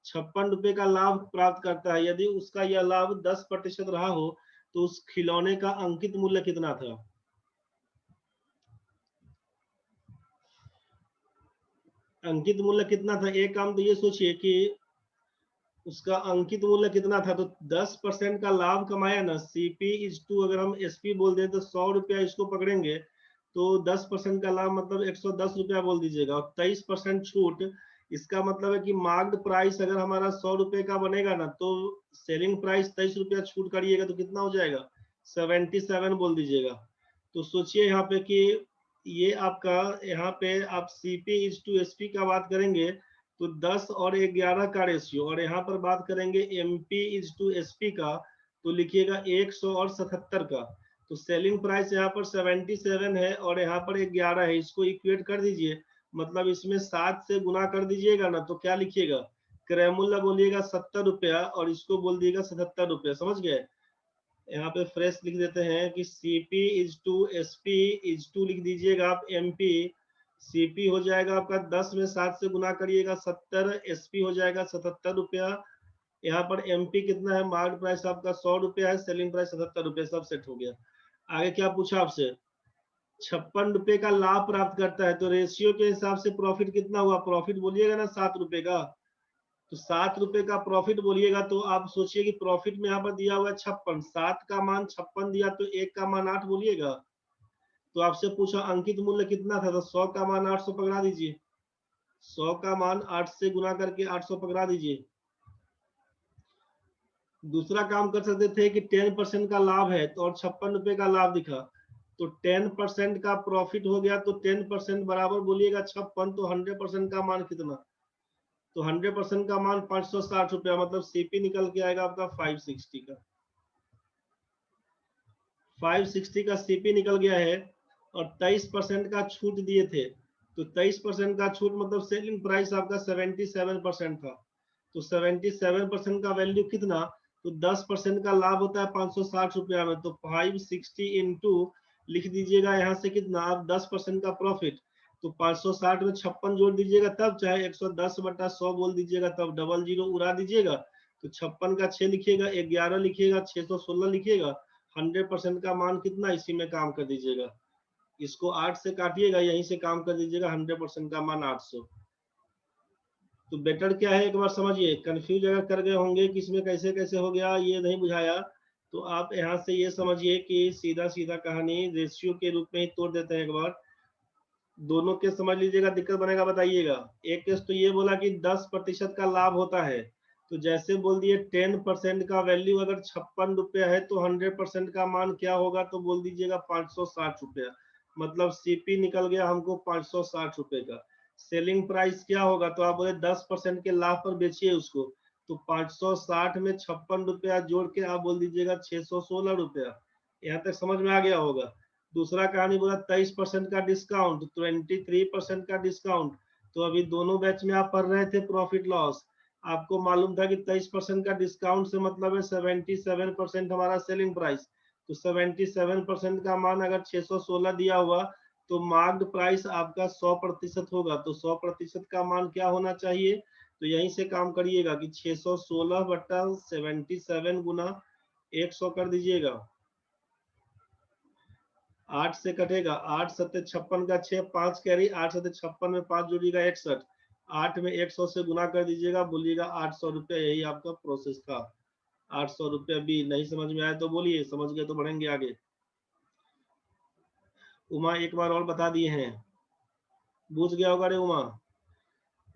56 रुपए का लाभ प्राप्त करता है। यदि उसका यह लाभ 10% रहा हो तो उस खिलौने का अंकित मूल्य कितना था? अंकित मूल्य कितना था? एक काम तो ये सोचिए कि उसका अंकित मूल्य कितना था, तो 10% का लाभ कमाया ना। CP इज टू, अगर हम SP बोल दें तो 100 रुपया इसको पकड़ेंगे, तो 10% का लाभ मतलब 110 रुपया बोल दीजिएगा। और 23% छूट, इसका मतलब है कि मार्क्ड प्राइस अगर हमारा 100 रुपए का बनेगा ना, तो सेलिंग प्राइस 23 रुपया छूट करिएगा तो कितना हो जाएगा, 77 बोल दीजिएगा। तो सोचिए यहाँ पे कि ये आपका, यहाँ पे आप CP इज टू SP का बात करेंगे तो 10 और 11 का रेशियो, और यहाँ पर बात करेंगे MP इज टू SP का, तो लिखिएगा 100 और 77 का। तो सेलिंग प्राइस यहाँ पर 77 है और यहाँ पर 11 है, इसको इक्वेट कर दीजिए। मतलब इसमें 7 से गुना कर दीजिएगा ना, तो क्या लिखिएगा, क्रय मूल्य बोलिएगा 70 रुपया और इसको बोल दिएगा 77 रुपया। समझ गए? यहाँ पे फ्रेश लिख देते हैं कि CP is to SP is to लिख दीजिएगा आप MP। CP हो जाएगा आपका 10 में 7 से गुना करिएगा 70, SP हो जाएगा 77 रुपया। यहाँ पर MP कितना है, मार्केट प्राइस आपका 100 रुपया है, सेलिंग प्राइस 77 रुपया। सब सेट हो गया। आगे क्या पूछा आपसे, 56 रुपए का लाभ प्राप्त करता है, तो रेशियो के हिसाब से प्रॉफिट कितना हुआ, प्रॉफिट बोलिएगा ना 7 रुपए का। तो 7 रुपए का प्रॉफिट बोलिएगा, तो आप सोचिए कि प्रॉफिट में यहाँ पर दिया हुआ है 56, 7 का मान 56 दिया तो 1 का मान 8 बोलिएगा। तो आपसे पूछा अंकित मूल्य कितना था, तो 100 का मान 800 पकड़ा दीजिए। 100 का मान 8 से गुना करके 800 पकड़ा दीजिए। दूसरा काम कर सकते थे कि 10% का लाभ है तो, और 56 रुपए का लाभ दिखा, तो 10% का प्रॉफिट हो गया, तो 10% बराबर बोलिएगा 56, तो 100% का मान कितना, तो 100% का मान 560 रुपया। मतलब CP निकल के आएगा आपका 560 का। 560 का CP निकल गया है और 23% का छूट दिए थे, तो 23% का छूट मतलब सेलिंग प्राइस आपका 77% था। तो 77% का वैल्यू कितना, तो 10% का लाभ होता है 560 रुपया में, तो 560 इंटू लिख दीजिएगा यहाँ से कितना, आप 10% का प्रॉफिट, तो 560 में 56 जोड़ दीजिएगा तब, चाहे 110/100 बोल दीजिएगा तब, डबल जीरो उड़ा दीजिएगा। तो 56 का 6 लिखिएगा, 11 लिखिएगा, 616 लिखिएगा 100% का मान कितना, इसी में काम कर दीजिएगा, इसको 8 से काटिएगा, यहीं से काम कर दीजिएगा, 100% का मान 800। तो बेटर क्या है, एक बार समझिए, कंफ्यूज अगर कर गए होंगे कि इसमें कैसे कैसे हो गया, ये नहीं बुझाया, तो आप यहाँ से ये समझिए कि सीधा सीधा कहानी रेशियो के रूप में ही तोड़ देते हैं। एक बार दोनों केस समझ लीजिएगा, दिक्कत बनेगा बताइएगा। एक केस तो ये बोला कि 10% का लाभ होता है, तो जैसे बोल दिए 10% का वैल्यू अगर 56 रुपया है तो 100% का मान क्या होगा, तो बोल दीजिएगा 560 रुपया, मतलब सीपी निकल गया हमको 560 रुपए का। सेलिंग प्राइस क्या होगा, तो आप बोले 10% के लाभ पर बेचिए उसको, तो 560 में 56 रुपया जोड़ के आप बोल दीजिएगा 616 रुपया। यहाँ तक समझ में आ गया होगा। दूसरा कहानी बोला 23% का डिस्काउंट, 23% का डिस्काउंट, तो अभी दोनों बैच में आप पढ़ रहे थे प्रॉफिट लॉस, आपको मालूम था कि 23% का डिस्काउंट से मतलब है 77% हमारा सेलिंग प्राइस, तो 77% का मान अगर 616 दिया हुआ तो मार्क्ड प्राइस आपका 100% होगा, तो 100% का मान क्या होना चाहिए, तो यहीं से काम करिएगा कि 616 बटा 77 गुना 100 कर दीजिएगा, 8 से कटेगा, 8 सत्ते 56 का 6, 5 कैरी, 8 सत्ते 56 में 5 जोड़िएगा 61, 8 में 100 से गुना कर दीजिएगा, बोलिएगा 800 रुपया, यही आपका प्रोसेस था। 800 रुपया भी नहीं समझ में आया तो बोलिए, समझ गए तो बढ़ेंगे आगे। उमा एक बार और बता दिए हैं, बुझ गया होगा रे उमा।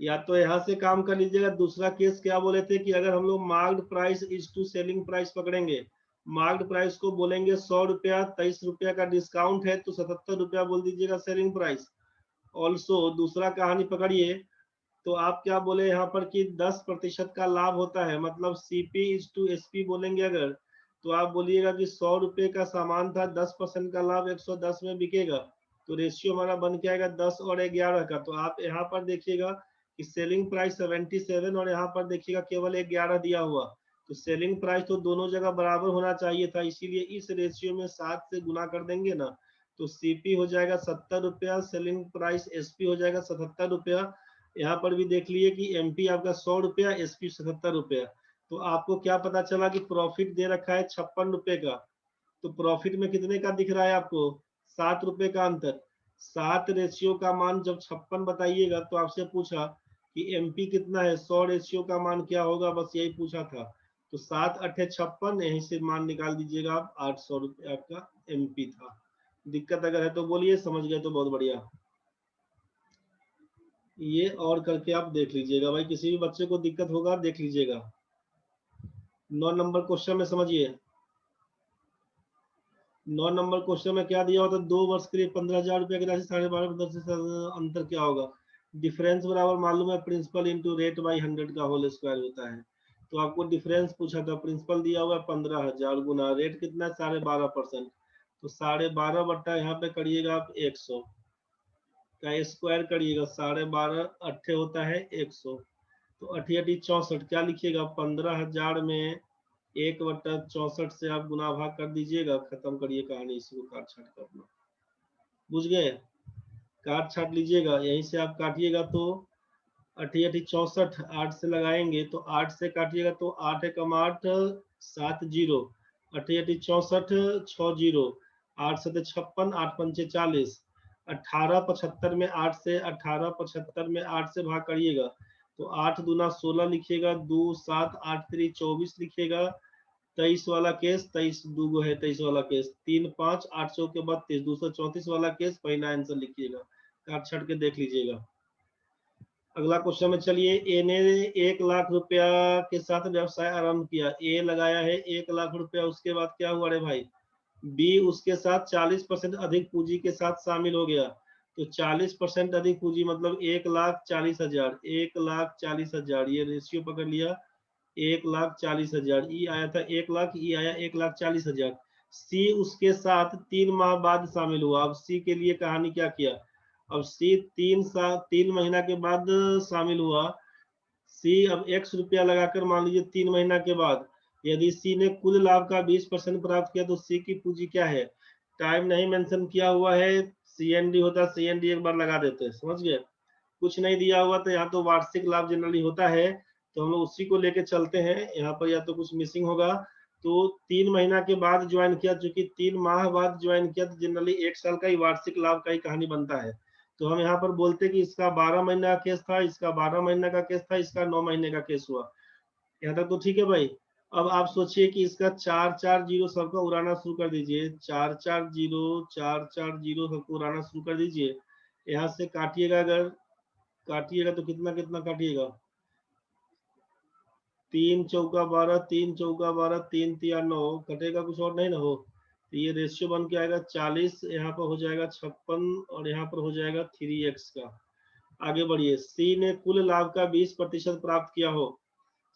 या तो यहाँ से काम कर लीजिएगा। दूसरा केस क्या बोले थे कि अगर हम लोग marked price is to selling price पकड़ेंगे, मार्क्ड प्राइस को बोलेंगे 100 रुपया, 23 रुपया का डिस्काउंट है तो 77 रुपया बोल दीजिएगा सेलिंग प्राइस। ऑल्सो दूसरा कहानी पकड़िए, तो आप क्या बोले यहाँ पर कि 10% का लाभ होता है, मतलब सीपी इज टू एसपी बोलेंगे अगर, तो आप बोलिएगा कि 100 रुपये का सामान था, 10% का लाभ 110 में बिकेगा, तो रेशियो हमारा बन के आएगा 10 और 11 का। तो आप यहाँ पर देखिएगा कि सेलिंग प्राइस 77 और यहाँ पर देखिएगा केवल 11 दिया हुआ, तो सेलिंग प्राइस तो दोनों जगह बराबर होना चाहिए था, इसीलिए इस रेशियो में 7 से गुना कर देंगे ना, तो सीपी हो जाएगा 70 रुपया, सेलिंग प्राइस एसपी हो जाएगा 77 रुपया। यहाँ पर भी देख लिए कि एमपी आपका 100 रुपया, एसपी 77 रुपया, तो आपको क्या पता चला कि प्रॉफिट दे रखा है 56 रुपए का, तो प्रॉफिट में कितने का दिख रहा है आपको, 7 रुपए का अंतर। 7 रेशियो का मान जब 56 बताइएगा तो आपसे पूछा कि एमपी कितना है, 100 रेशियो का मान क्या होगा, बस यही पूछा था, तो 7 अठे 56, यहीं से मान निकाल दीजिएगा आप, 800 रुपये आपका एमपी था। दिक्कत अगर है तो बोलिए, समझ गए तो बहुत बढ़िया। ये और करके आप देख लीजिएगा भाई, किसी भी बच्चे को दिक्कत होगा देख लीजिएगा। 9 नंबर क्वेश्चन में समझिए, 9 नंबर क्वेश्चन में क्या दिया होता है, 2 वर्ष के लिए 15,000 रुपये की राशि 12.5% से अंतर क्या होगा, डिफरेंस बराबर मालूम है प्रिंसिपल इंटू रेट बाई 100 का होल स्क्वायर होता है, तो आपको डिफरेंस पूछा था, प्रिंसिपल दिया हुआ है 15,000 गुना रेट कितना है 12.5%, तो 12.5 बट्टा यहाँ पे करिएगा आप 100 का स्क्वायर करिएगा, 12.5 अट्ठे होता है 100, तो 8×8 = 64, क्या लिखिएगा 15,000 में 1/64 से आप गुना भाग कर दीजिएगा, खत्म करिए कहानी, इसको काट छाट कर अपना, बुझ गए, काट छाट लीजिएगा, यहीं से आप काटिएगा तो 8×8 = 64, 8 से लगाएंगे तो 8 से काटिएगा तो 8 × 8 7 0, 8×8 = 64 6 0, 8 7 56, 8 5 40, 1875 में 8 से 1875 में 8 से भाग करिएगा तो 8 दूना 16 लिखिएगा, 2 7 8 3 24 लिखिएगा, 23 वाला केस, 23 दूगो है 23 वाला केस, 3 5 8 चौके 32, 234 वाला केस, पहला आंसर लिखिएगा, काट छट के देख लीजिएगा। अगला क्वेश्चन में चलिए, ए ने 1 लाख रुपया के साथ व्यवसाय आरंभ किया, ए लगाया है 1 लाख रुपया, उसके बाद क्या हुआ रे भाई, बी उसके साथ 40% अधिक पूंजी के साथ शामिल हो गया, तो 40% अधिक पूंजी मतलब 1,40,000, 1,40,000, ये रेशियो पकड़ लिया, 1,40,000, ई आया था 1 लाख, ई आया 1,40,000। सी उसके साथ 3 माह बाद शामिल हुआ, अब सी के लिए कहानी क्या किया, अब सी 3 महीना के बाद शामिल हुआ, सी अब x रुपया लगाकर मान लीजिए 3 महीना के बाद, यदि सी ने कुल लाभ का 20% प्राप्त किया तो सी की पूंजी क्या है, टाइम नहीं मेंशन किया हुआ है, सीएनडी होता, सीएनडी एक बार लगा देते हैं, समझ गए, कुछ नहीं दिया हुआ तो यहाँ तो वार्षिक लाभ जनरली होता है, तो हम लोग उसी को लेके चलते हैं, यहाँ पर या तो कुछ मिसिंग होगा, तो 3 महीना के बाद ज्वाइन किया, चूंकि 3 माह बाद ज्वाइन किया तो जनरली 1 साल का ही वार्षिक लाभ का ही कहानी बनता है। तो हम यहाँ पर बोलते कि इसका 12 महीना का केस था, इसका 12 महीने का केस था, इसका 9 महीने का केस हुआ। यहाँ तक तो ठीक है भाई। अब आप सोचिए कि इसका 440 सबका उड़ाना शुरू कर दीजिए, 440 सबको उड़ाना शुरू कर दीजिए। यहाँ से काटिएगा, अगर काटिएगा तो कितना कितना काटिएगा, 3 चौका 12, 3 चौका 12, 3 तिया 9, कटेगा कुछ और नहीं ना हो। तो ये रेशियो बन के आएगा 40, यहाँ पर हो जाएगा 56 और यहाँ पर हो जाएगा 3x का। आगे बढ़िए। सी ने कुल लाभ का 20% प्राप्त किया हो,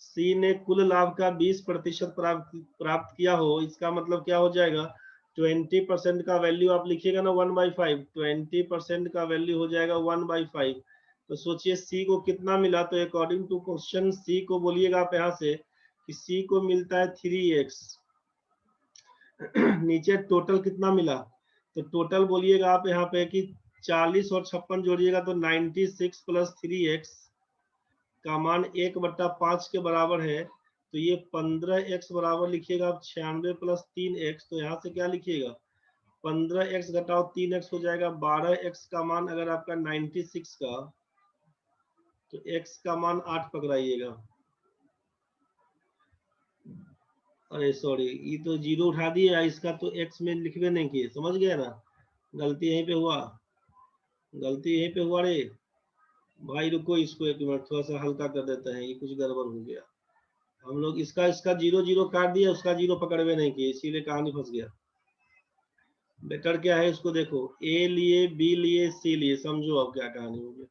सी ने कुल लाभ का 20% प्राप्त किया हो, इसका मतलब क्या हो जाएगा, 20% का वैल्यू आप लिखिएगा ना 1/5, 20% का वैल्यू हो जाएगा 1/5। तो सोचिए सी को कितना मिला, तो अकॉर्डिंग टू क्वेश्चन सी को बोलिएगा आप यहाँ से कि सी को मिलता है 3x। नीचे टोटल कितना मिला, तो टोटल बोलिएगा आप यहाँ पे कि 40 और 56 जोड़िएगा तो 96 प्लस 3x का मान 1/5 के बराबर है। तो ये 15x बराबर लिखिएगा आप 96 प्लस 3x। तो यहाँ से क्या लिखिएगा, 15x घटाओ 3x हो जाएगा 12x का मान। अगर आपका 96 का, तो x का मान 8 पकड़ाइएगा। अरे सॉरी, ये तो 0 उठा दिए, इसका तो x में लिखवे नहीं किए, समझ गया ना, गलती यहीं पे हुआ, गलती यहीं पे हुआ। रे भाई रुको, इसको 1 मिनट थोड़ा सा हल्का कर देते हैं, ये कुछ गड़बड़ हो गया। हम लोग इसका 0 काट दिया, उसका 0 पकड़वे नहीं किए, इसीलिए कहानी फंस गया। बेटर क्या है इसको देखो, ए लिए, बी लिए, सी लिए, समझो अब क्या कहानी हो गई।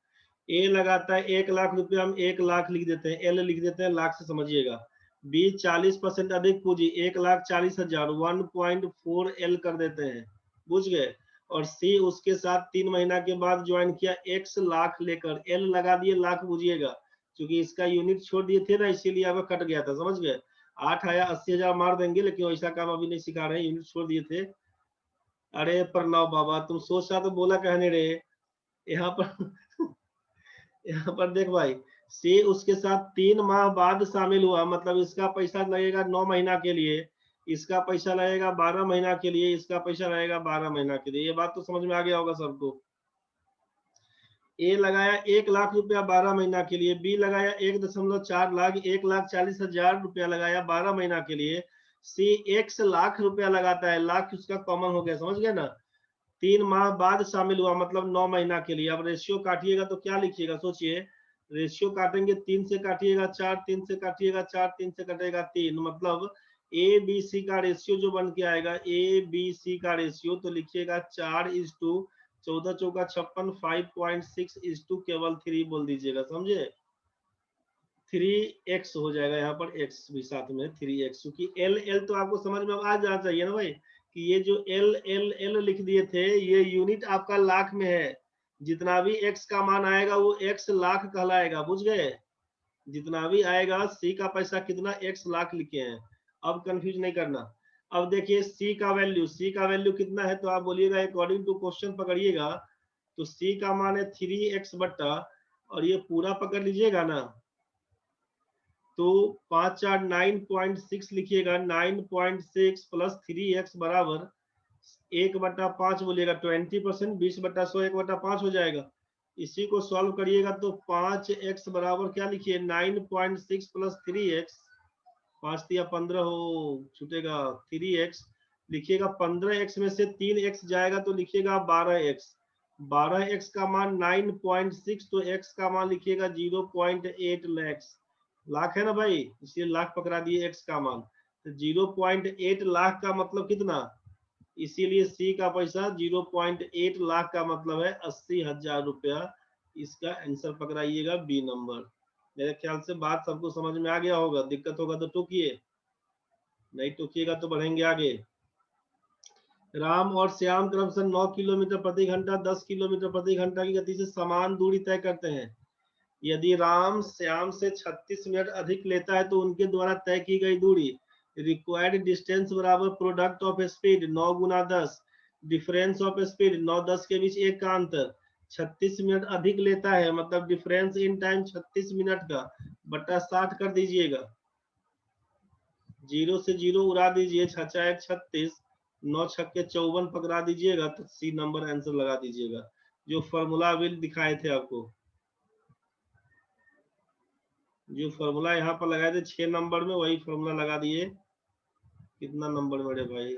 ए लगाता है 1 लाख रुपया, हम 1 लाख लिख देते हैं, एल लिख देते हैं लाख से, समझिएगा। बी 40% अधिक पूंजी 1,40,000, 1.4 एल कर देते हैं, बुझ गए। और सी उसके साथ 3 महीना के बाद ज्वाइन किया, x लाख लेकर, एल लगा दिए लाख, बुझिएगा क्योंकि इसका यूनिट छोड़ दिए थे ना, इसीलिए आपका कट गया था, समझ गए। 8 आया, 80,000 मार देंगे, लेकिन वैसा काम अभी नहीं सिखा रहे, यूनिट छोड़ दिए थे। अरे प्रणव बाबा, तुम सोच रहा तो बोला कहने रे। यहाँ पर यहाँ पर देख भाई, सी उसके साथ 3 माह बाद शामिल हुआ, मतलब इसका पैसा लगेगा 9 महीना के लिए, इसका पैसा लगेगा 12 महीना के लिए, इसका पैसा लगेगा 12 महीना के लिए। ये बात तो समझ में आ गया होगा सबको। ए लगाया 1 लाख रुपया 12 महीना के लिए, बी लगाया 1.4 लाख, 1,40,000 रुपया लगाया 12 महीना के लिए। सी x लाख रुपया लगाता है, लाख उसका कॉमन हो गया, समझ गए ना। 3 माह बाद शामिल हुआ, मतलब 9 महीना के लिए। अब रेशियो काटिएगा तो क्या लिखिएगा, सोचिए। रेशियो काटेंगे, 3 से काटिएगा 4, 3 से काटिएगा 4, 3 से कटेगा 3, मतलब ए बी सी का रेशियो जो बन के आएगा, ए बी सी का रेशियो, तो लिखिएगा 4:14 चौका 56, 5.6 केवल 3 बोल दीजिएगा, समझे। 3x हो जाएगा, यहाँ पर x भी साथ में 3x, क्योंकि एल एल तो आपको समझ में आ जाना चाहिए ना भाई, कि ये जो एल एल एल लिख दिए थे, ये यूनिट आपका लाख में है। जितना भी x का मान आएगा वो x लाख कहलाएगा, बुझ गए। जितना भी आएगा, सी का पैसा कितना, x लाख लिखे हैं। अब कंफ्यूज नहीं करना। अब देखिए सी का वैल्यू, सी का वैल्यू कितना है, तो आप बोलिएगा अकॉर्डिंग टू क्वेश्चन पकड़िएगा। तो सी का मान है 3x बट्टा, और ये पूरा पकड़ लीजिएगा ना, तो 5 4 9.6 लिखिएगा, 9.6 प्लस 3x बराबर 1/5 बोलिएगा, 20%, 20/100 1/5 हो जाएगा। इसी को सॉल्व करिएगा तो 5x बराबर क्या लिखिए, 9.6 प्लस 3x, 5 या 15 हो, छूटेगा 3x लिखिएगा। 15x में से 3x जाएगा तो लिखिएगा 12x, 12x का मान 9.6, तो x का मान लिखिएगा 0.8 लाख है ना भाई, इसलिए लाख पकड़ा दिए x का मान। तो 0.8 लाख का मतलब कितना, इसीलिए सी का पैसा 0.8 लाख का मतलब है 80,000 रुपया। इसका आंसर पकड़ाइएगा बी नंबर। मेरे ख्याल से बात सबको समझ में आ गया होगा, दिक्कत होगा तो टोकिए, नहीं टोकिएगा तो बढ़ेंगे आगे। राम और श्याम क्रमशः 9 किलोमीटर प्रति घंटा, 10 किलोमीटर प्रति घंटा की गति से समान दूरी तय करते हैं। यदि राम श्याम से 36 मिनट अधिक लेता है तो उनके द्वारा तय की गई दूरी, रिक्वायर्ड डिस्टेंस बराबर product of speed 9 Guna 10, difference of speed 9 10 के बीच 1 का अंतर। 36 मिनट अधिक लेता है, मतलब डिफरेंस इन टाइम 36 मिनट का बटा 60 कर दीजिएगा। 0 से 0 उड़ा दीजिए, 6 1 36, 9 छक्के 54 पकड़ा दीजिएगा तो सी नंबर आंसर लगा दीजिएगा, जो फॉर्मूला अभी दिखाए थे आपको, जो फॉर्मूला यहाँ पर लगाए थे 6 नंबर में, वही फॉर्मूला लगा दिए। कितना नंबर मेरे भाई?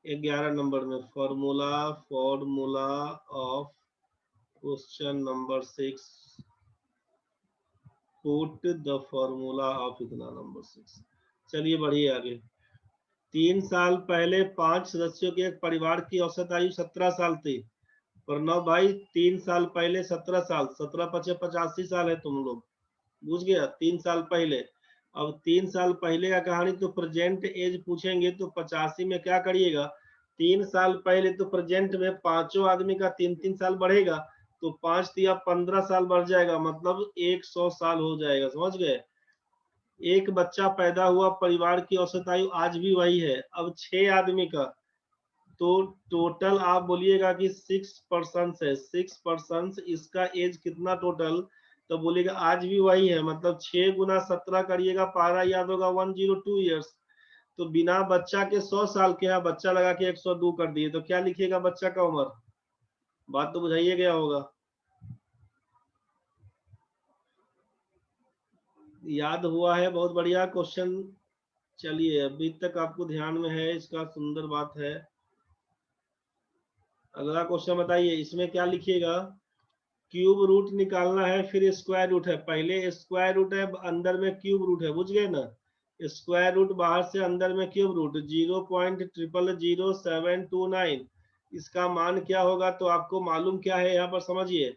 11 नंबर में। Formula of question number 6, put the formula of इतना नंबर 6। चलिए बढ़िए आगे। 3 साल पहले 5 सदस्यों के एक परिवार की औसत आयु 17 साल थी। प्रणव भाई 3 साल पहले 17 साल, 17 पचे 85 साल है तुम लोग, बुझ गया? 3 साल पहले। अब 3 साल पहले का कहानी, तो प्रेजेंट एज पूछेंगे तो 85 में क्या करिएगा? 3 साल पहले तो प्रेजेंट में पांचों आदमी का 3-3 साल बढ़ेगा, तो 5 या 15 साल बढ़ जाएगा, मतलब 100 साल हो जाएगा, समझ गए? एक बच्चा पैदा हुआ, परिवार की औसत आयु आज भी वही है। अब 6 आदमी का, तो टोटल आप बोलिएगा कि 6 पर्सन है, 6 पर्सन, इसका एज कितना टोटल? तो बोलिएगा आज भी वही है, मतलब 6 गुना 17 करिएगा, पारा याद होगा 102 ईयर्स। तो बिना बच्चा के 100 साल के, यहाँ बच्चा लगा के 102 कर दिए, तो क्या लिखिएगा बच्चा का उम्र? बात तो बुझाइए गया होगा, याद हुआ है? बहुत बढ़िया क्वेश्चन। चलिए अभी तक आपको ध्यान में है, इसका सुंदर बात है। अगला क्वेश्चन बताइए, इसमें क्या लिखिएगा? क्यूब रूट निकालना है, फिर स्क्वायर रूट है। पहले स्क्वायर रूट है, अंदर में क्यूब रूट है, बुझ गए ना? स्क्वायर रूट बाहर से, अंदर में क्यूब रूट, 0.0000729। इसका मान क्या होगा? तो आपको मालूम क्या है यहाँ पर, समझिए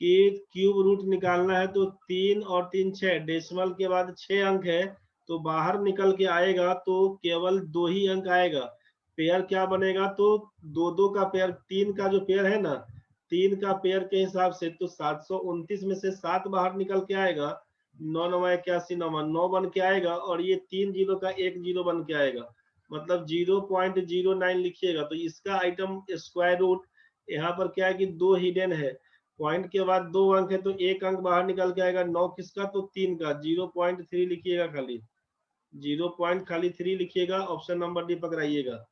कि क्यूब रूट निकालना है तो 3 और 3 6, डेसिमल के बाद 6 अंक है, तो बाहर निकल के आएगा तो केवल 2 ही अंक आएगा। पेयर क्या बनेगा? तो 2 का पेयर, 3 का जो पेयर है ना, 3 का पेयर के हिसाब से तो 729 में से 7 बाहर निकल के आएगा, 9 9 81 9 बन के आएगा, और ये 3 जीरो का 1 जीरो बन के आएगा, मतलब 0.09 लिखिएगा। तो इसका आइटम स्क्वायर रूट, यहाँ पर क्या है कि 2 हिडन है, पॉइंट के बाद 2 अंक है, तो 1 अंक बाहर निकल के आएगा। 9 किसका? तो 3 का, 0.3 लिखिएगा, खाली 0.3 लिखिएगा। Option number D पकड़ाइएगा।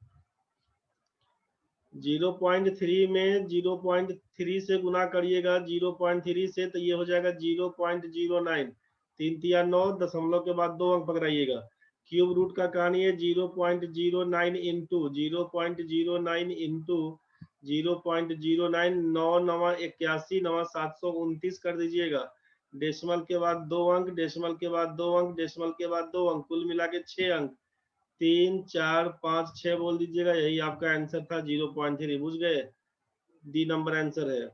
0.3 में 0.3 से गुना करिएगा, 0.3 से, तो ये हो जाएगा 0.09। 3 तिया 9, दशमलव के बाद 2 अंक पकड़ाइएगा। क्यूब रूट का कहानी है 0.09 इंटू 0.09 इंटू 0.09, 9 9 81 9 729 कर दीजिएगा। डेसिमल के बाद 2 अंक, डेसिमल के बाद 2 अंक, डेसिमल के बाद 2 अंक, कुल मिला के 6 अंक, 3 4 5 6 बोल दीजिएगा। यही आपका आंसर था, 0.3, बुझ गए? डी नंबर आंसर है।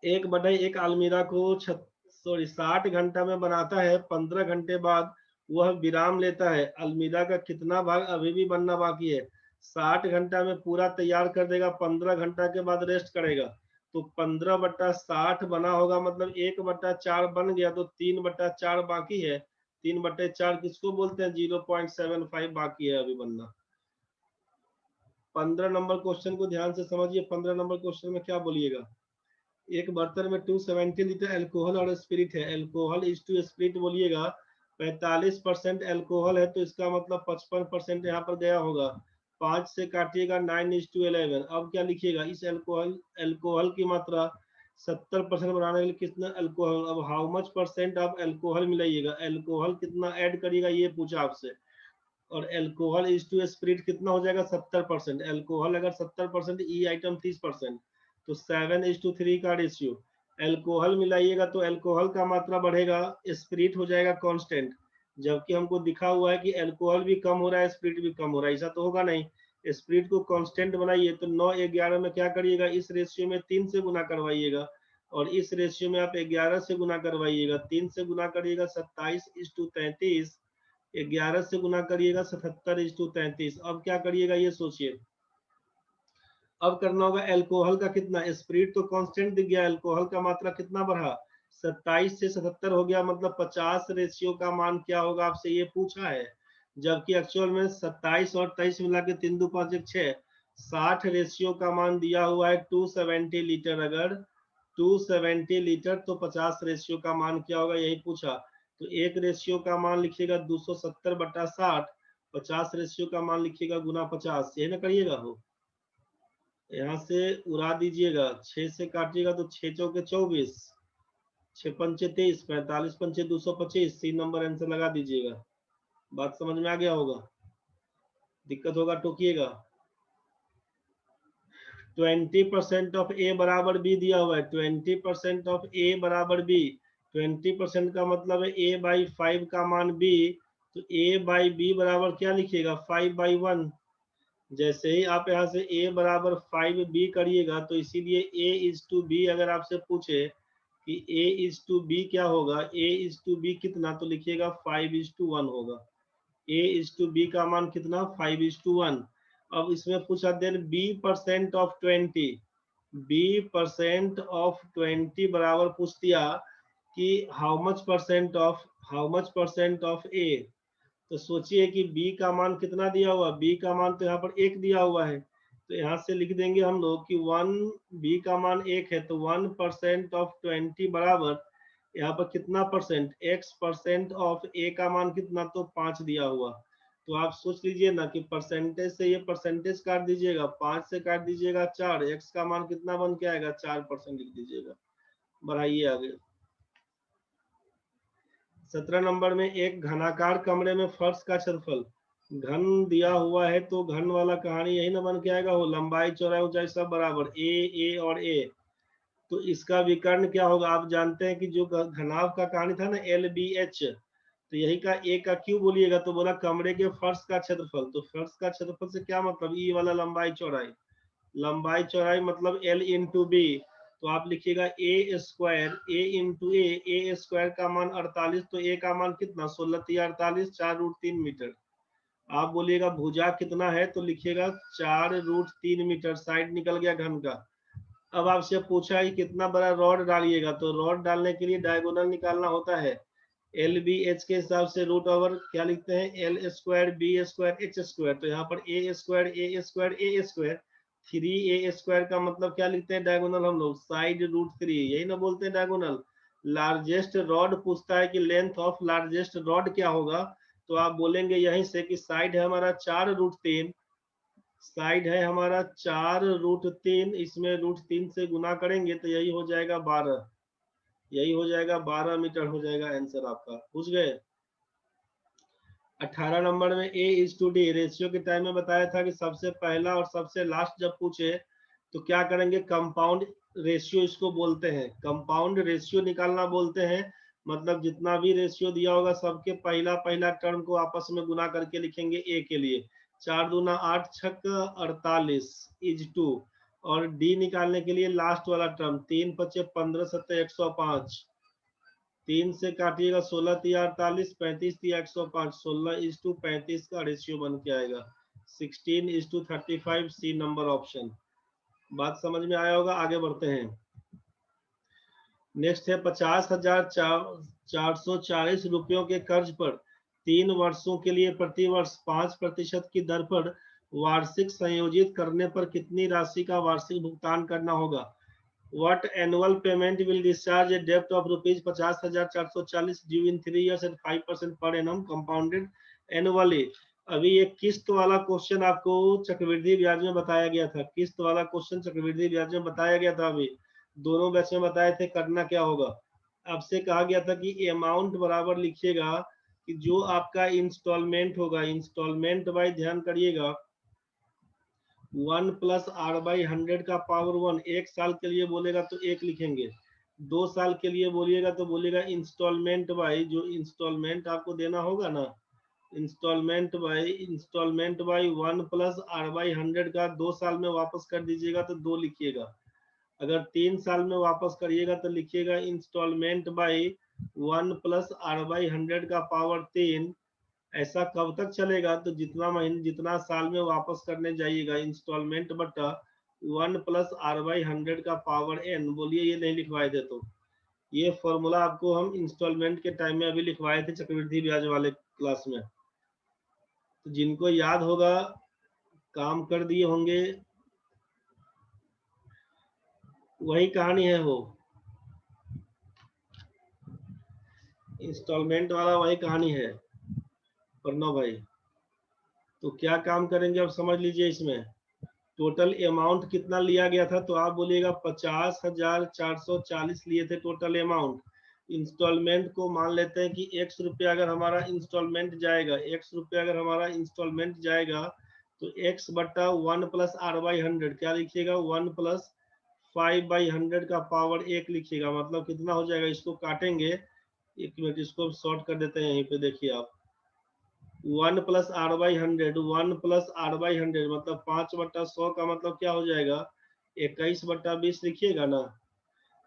1/1 अलमीरा को 60 घंटा में बनाता है, 15 घंटे बाद वह विराम लेता है। अलमीरा का कितना भाग अभी भी बनना बाकी है? 60 घंटा में पूरा तैयार कर देगा, 15 घंटा के बाद रेस्ट करेगा, तो 15/60 बना होगा, मतलब 1/4 बन गया, तो 3/4 बाकी है। 3/4 किसको बोलते हैं? 0.75 बाकी है अभी बनना। 15 नंबर क्वेश्चन को ध्यान से समझिए। 15 नंबर क्वेश्चन में क्या बोलिएगा? एक बर्तन में 270 लीटर अल्कोहल और स्पिरिट है। अल्कोहल इज टू स्पिरिट बोलिएगा। 45% अल्कोहल है, तो इसका मतलब 55% यहाँ पर गया होगा। 5 से काटिएगा, 9:11। अब क्या लिखिएगा? इस अल्कोहल की मात्रा 70% बनाने के लिए कितना अल्कोहल? अब हाउ मच परसेंट आप अल्कोहल मिलाइएगा, अल्कोहल कितना ऐड करिएगा, ये पूछा आपसे। और अल्कोहल इज टू स्पिरिट कितना हो जाएगा? 70%। अल्कोहल अगर 70%, ई आइटम 30%, तो 7:3 का रेशियो। अल्कोहल मिलाइएगा तो अल्कोहल का मात्रा बढ़ेगा, स्पिरिट हो जाएगा कांस्टेंट, जबकि हमको दिखा हुआ है कि अल्कोहल भी कम हो रहा है, स्पिरिट भी कम हो रहा है। ऐसा तो होगा नहीं। स्पिरिट को कांस्टेंट बनाइए तो 9:11 में क्या करिएगा? इस रेशियो में 3 से गुना करवाइएगा, और इस रेशियो में आप 11 से गुना करवाइएगा। 3 से गुना करिएगा 27:33, 11 से गुना करिएगा 77:33। अब क्या करिएगा ये सोचिए। अब करना होगा अल्कोहल का कितना, स्पिरिट तो कांस्टेंट दिख गया, अल्कोहल का मात्रा कितना बढ़ा? 27 से 77 हो गया, मतलब 50 रेशियो का मान क्या होगा, आपसे ये पूछा है। जबकि एक्चुअल में 27 और 23 मिला के 3 2 5 1 6, 60 रेशियो का मान दिया हुआ है 270 लीटर। अगर 270 लीटर तो 50 रेशियो का मान क्या होगा, यही पूछा। तो 1 रेशियो का मान लिखिएगा 270/60, 50 रेशियो का मान लिखिएगा गुना 50, यही ना करिएगा हो। यहाँ से उड़ा दीजिएगा, 6 से काटिएगा तो 6 चौके 24, 6 पंचे 23, 45 पंचे 225, 3 नंबर आंसर लगा दीजिएगा। बात समझ में आ गया होगा, दिक्कत होगा टोकिएगा। 20% ऑफ ए बराबर बी दिया हुआ है, 20% ऑफ ए बराबर बी, 20% का मतलब है a/5 का मान b, तो a/b बराबर क्या लिखिएगा 5/1। जैसे ही आप यहाँ से a बराबर 5b करिएगा तो इसीलिए a/b अगर आपसे पूछे कि a/b क्या होगा, a/b कितना, तो लिखिएगा 5:1 होगा। a/b का मान कितना 5:1। अब इसमें पूछा then b% of 20, b% of 20 बराबर पूछ दिया कि how much percent of a। तो सोचिए कि b का मान कितना दिया हुआ, b का मान तो यहाँ पर 1 दिया हुआ है, तो यहाँ से लिख देंगे हम लोग कि 1, b का मान 1 है, तो 1% ऑफ 20 बराबर यहाँ पर कितना परसेंट, x% ऑफ a का मान कितना, तो 5 दिया हुआ। तो आप सोच लीजिए ना कि परसेंटेज से ये परसेंटेज काट दीजिएगा, 5 से काट दीजिएगा 4, x का मान कितना बन के आएगा 4% लिख दीजिएगा। बढ़ाइए आगे। 17 नंबर में एक घनाकार कमरे में फर्श का क्षेत्रफल घन दिया हुआ है, तो घन वाला कहानी यही ना बन के आएगा हो, लंबाई चौड़ाई ऊंचाई सब बराबर a और a। तो इसका विकर्ण क्या होगा, आप जानते हैं कि जो घनाभ का कहानी था ना LBH, तो यही का a का क्यों बोलिएगा, तो बोला कमरे के फर्श का क्षेत्रफल, तो फर्श का क्षेत्रफल से क्या मतलब e वाला लंबाई चौड़ाई, लंबाई चौड़ाई मतलब L इंटू बी। तो आप लिखिएगा a square, a into a square का मान 48, तो a का मान कितना 16×3 = 48, 4√3 मीटर। आप बोलिएगा भुजा कितना है, तो लिखिएगा 4√3 मीटर, साइड निकल गया घन का। अब आपसे पूछा कि कितना बड़ा रॉड डालिएगा, तो रॉड डालने के लिए डायगोनल निकालना होता है, LBH के हिसाब से रूट ओवर क्या लिखते हैं L square B square H square. तो यहाँ पर a square a square 3a square का मतलब क्या लिखते हैं डायगोनल हम लोग साइड√3, यही ना बोलते हैं डायगोनल। लार्जेस्ट रॉड पूछता है कि लेंथ ऑफ लार्जेस्ट रॉड क्या होगा, तो आप बोलेंगे यहीं से कि साइड है हमारा 4√3, साइड है हमारा 4√3, इसमें √3 से गुना करेंगे तो यही हो जाएगा 12, यही हो जाएगा 12 मीटर हो जाएगा आंसर आपका। पूछ गए। 18 नंबर में a:d रेशियो के टाइम में बताया था कि सबसे पहला और सबसे लास्ट जब पूछे तो क्या करेंगे, कंपाउंड रेशियो इसको बोलते हैं, कंपाउंड रेशियो निकालना बोलते हैं। मतलब जितना भी रेशियो दिया होगा सबके पहला पहला टर्म को आपस में गुना करके लिखेंगे a के लिए, 4 दूना 8, 6 48 = 2, और d निकालने के लिए लास्ट वाला टर्म 3 5 15 7 105, 3 से काटिएगा 16×3 48, 35×3 105, 16:35 का रेशियो बन के आएगा, 16:35 सी नंबर ऑप्शन। बात समझ में आया होगा, आगे बढ़ते हैं। नेक्स्ट है 50,440 रुपयों के कर्ज पर 3 वर्षों के लिए प्रति वर्ष 5% की दर पर वार्षिक संयोजित करने पर कितनी राशि का वार्षिक भुगतान करना होगा। What annual payment will discharge a debt of rupees 50,440 due in 3 years at 5% per annum compounded annually। अभी एक किस्त वाला क्वेश्चन आपको चक्रवृद्धि ब्याज में बताया गया था, किस्त वाला क्वेश्चन चक्रवृद्धि ब्याज में बताया गया था, अभी दोनों बैच में बताए थे करना क्या होगा। आपसे कहा गया था कि अमाउंट बराबर लिखिएगा कि जो आपका इंस्टॉलमेंट होगा, इंस्टॉलमेंट बाय ध्यान करिएगा 1 + r/100 का पावर 1, 1 साल के लिए बोलेगा तो 1 लिखेंगे, 2 साल के लिए बोलिएगा तो बोलेगा इंस्टॉलमेंट बाय, जो इंस्टॉलमेंट आपको देना होगा ना, इंस्टॉलमेंट बाय 1 + r/100 का 2 साल में वापस कर दीजिएगा तो 2 लिखिएगा। अगर 3 साल में वापस करिएगा तो लिखिएगा इंस्टॉलमेंट बाय 1 + r/100 का पावर 3। ऐसा कब तक चलेगा, तो जितना महीने जितना साल में वापस करने जाइएगा, इंस्टॉलमेंट बटा 1 + r/100 का पावर n। बोलिए ये नहीं लिखवाए थे तो ये फॉर्मूला आपको हम इंस्टॉलमेंट के टाइम में अभी लिखवाए थे चक्रवृद्धि ब्याज वाले क्लास में, तो जिनको याद होगा काम कर दिए होंगे, वही कहानी है वो। इंस्टॉलमेंट वाला वही कहानी है प्रणव भाई। तो क्या काम करेंगे अब समझ लीजिए। इसमें टोटल अमाउंट कितना लिया गया था, तो आप बोलिएगा 50,440 लिए थे टोटल अमाउंट। इंस्टॉलमेंट को मान लेते हैं कि x रुपया अगर हमारा इंस्टॉलमेंट जाएगा, x रुपया अगर हमारा इंस्टॉलमेंट जाएगा, तो x बट्टा 1 प्लस आर बाई 100 क्या लिखिएगा, 1 प्लस 5/100 का पावर 1 लिखिएगा। मतलब कितना हो जाएगा, इसको काटेंगे, एक मिनट इसको शॉर्ट कर देते हैं। यहीं पे देखिए आप, 1 plus r by 100, 1 plus r by 100 मतलब 5/100 का मतलब क्या हो जाएगा, 21/20 लिखिएगा ना।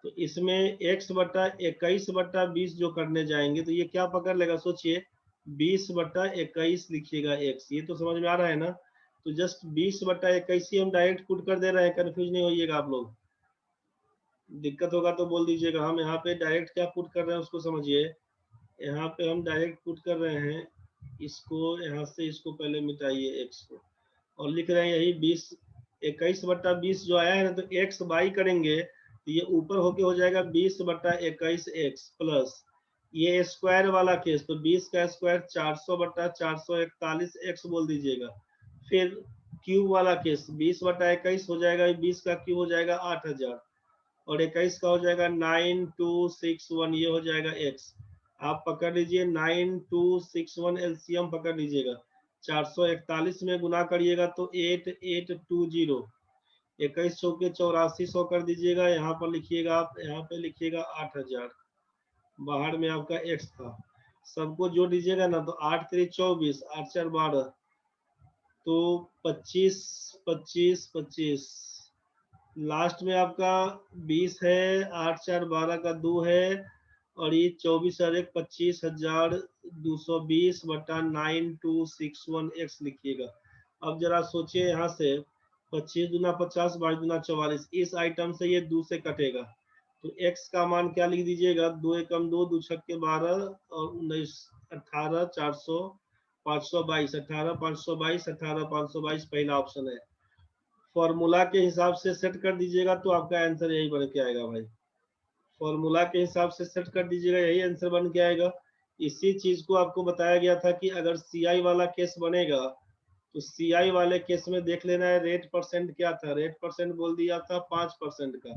तो इसमें x बट्टा 21/20 जो करने जाएंगे तो ये क्या पकड़ लेगा, सोचिए 20/21 लिखिएगा x। ये तो समझ में आ रहा है ना। तो जस्ट 20/21 ही हम डायरेक्ट पुट कर दे रहे हैं, कंफ्यूज नहीं होइएगा आप लोग। दिक्कत होगा तो बोल दीजिएगा। हम यहाँ पे डायरेक्ट क्या पुट कर रहे हैं उसको समझिए। यहाँ पे हम डायरेक्ट पुट कर रहे हैं इसको, यहाँ से इसको पहले मिटाइए x को, और लिख रहे हैं यही 21/20 जो आया है ना, तो x बाई करेंगे तो ये ऊपर होके हो जाएगा 20/21 x प्लस ये स्क्वायर वाला केस, तो 20 का स्क्वायर 400/441 x बोल दीजिएगा। फिर क्यूब वाला केस 20/21 हो जाएगा, 20 का क्यूब हो जाएगा 8000, और 21 का हो जाएगा 9261, ये हो जाएगा x। आप पकड़ लीजिए 9261 एलसीएम पकड़ लीजिएगा, 441 में गुना करिएगा तो 8820, 21 चौके 8400 कर दीजिएगा। यहाँ पर लिखिएगा आप, यहाँ पे लिखिएगा 8000, बाहर में आपका x था। सबको जोड़ दीजिएगा ना, तो 8 3 24, 8 4 12, तो 25 25 25, लास्ट में आपका 20 है, 8 4 12 का 2 है, और ये 24 और 1 25,220/9261 x लिखिएगा। अब जरा सोचिए यहाँ से 25 दूना 50, 22 दूना 44, इस आइटम से ये 2 से कटेगा, तो x का मान क्या लिख दीजिएगा, 2 एकम 2, 2 छक्के 12, और 19 18 400 522, 18 522, 18 522 पहला ऑप्शन है। फॉर्मूला के हिसाब से सेट कर दीजिएगा तो आपका आंसर यही बन के आएगा भाई। फॉर्मूला के हिसाब से सेट कर दीजिएगा, यही आंसर बन के आएगा। इसी चीज को आपको बताया गया था कि अगर सीआई वाला केस बनेगा तो सीआई वाले केस में देख लेना है रेट परसेंट क्या था। रेट परसेंट बोल दिया था 5% का,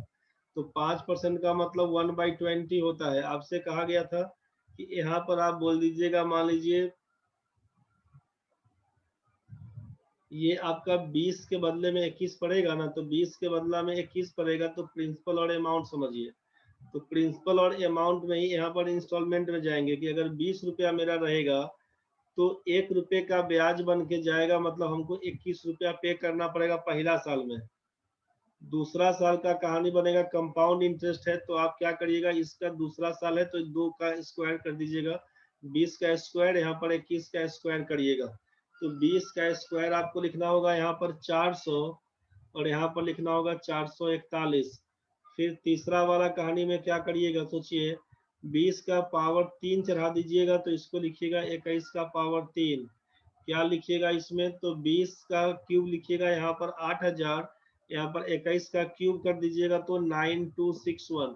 तो 5% का मतलब 1/20 होता है। आपसे कहा गया था कि यहाँ पर आप बोल दीजिएगा, मान लीजिए ये आपका 20 के बदले में 21 पड़ेगा ना, तो 20 के बदला में 21 पड़ेगा, तो प्रिंसिपल और अमाउंट समझिए। तो प्रिंसिपल और अमाउंट में ही यहाँ पर इंस्टॉलमेंट में जाएंगे कि अगर 20 रुपया मेरा रहेगा तो 1 रुपये का ब्याज बन के जाएगा, मतलब हमको 21 रुपया पे करना पड़ेगा पहला साल में। दूसरा साल का कहानी बनेगा कंपाउंड इंटरेस्ट है, तो आप क्या करिएगा, इसका दूसरा साल है तो 2 का स्क्वायर कर दीजिएगा, 20 का स्क्वायर, यहाँ पर 21 का स्क्वायर करिएगा। तो 20 का स्क्वायर आपको लिखना होगा यहाँ पर 400, और यहाँ पर लिखना होगा 441। फिर तीसरा वाला कहानी में क्या करिएगा, सोचिए 20 का पावर 3 चढ़ा दीजिएगा, तो इसको लिखिएगा 21 का पावर 3। क्या लिखिएगा इसमें, तो 20 का क्यूब लिखिएगा यहाँ पर 8000, यहाँ पर 21 का क्यूब कर दीजिएगा तो 9261।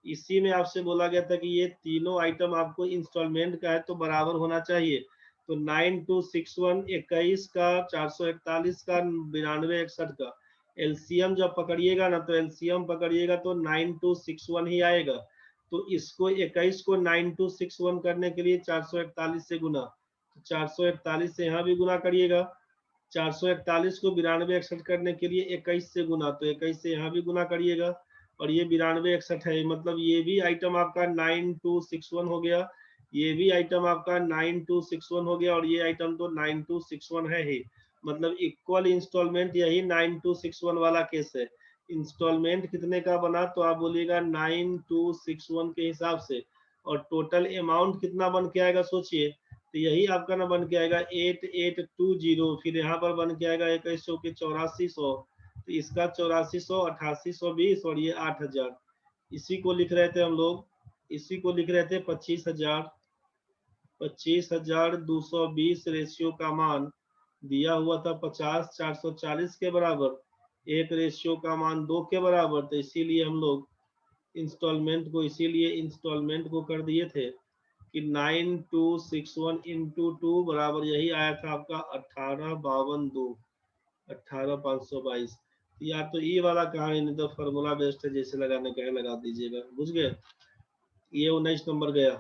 इसी में आपसे बोला गया था कि ये तीनों आइटम आपको इंस्टॉलमेंट का है तो बराबर होना चाहिए। तो 9261, 21 का, 441 का, 9261 का एलसीएम जब पकड़िएगा ना, तो एलसीएम पकड़िएगा तो 9261 ही आएगा। तो इसको 21 को 9261 करने के लिए 441 से गुना, तो 441 से यहाँ भी गुना करिएगा। 441 को 9261 करने के लिए 21 से गुना, तो 21 से यहाँ भी गुना करिएगा, और ये 9261 है, मतलब ये भी आइटम आपका 9261 हो गया, ये भी आइटम आपका 9261 हो गया, और ये आइटम तो 9261 है ही। मतलब इक्वल इंस्टॉलमेंट यही 9261 वाला केस है। इंस्टॉलमेंट कितने का बना, तो आप बोलिएगा 9261 के हिसाब से, और टोटल अमाउंट कितना बन के आएगा सोचिए, तो यही आपका ना बन के आएगा 8820। फिर यहाँ पर बन के आएगा 21 के 8400, तो इसका 8400, 8820, और ये 8000। इसी को लिख रहे थे हम लोग, इसी को लिख रहे थे 25,220 रेशियो का मान दिया हुआ था 50,440 के बराबर, एक रेशियो का मान 2 के बराबर। तो इसीलिए हम लोग इंस्टॉलमेंट को कर दिए थे कि 9261 इंटू 2 बराबर यही आया था आपका 1852 18522। या तो ये वाला कहानी, नहीं तो फॉर्मूला बेस्ड है, जैसे लगाने का है लगा दीजिएगा। बुझ गए? ये 19 नंबर गया।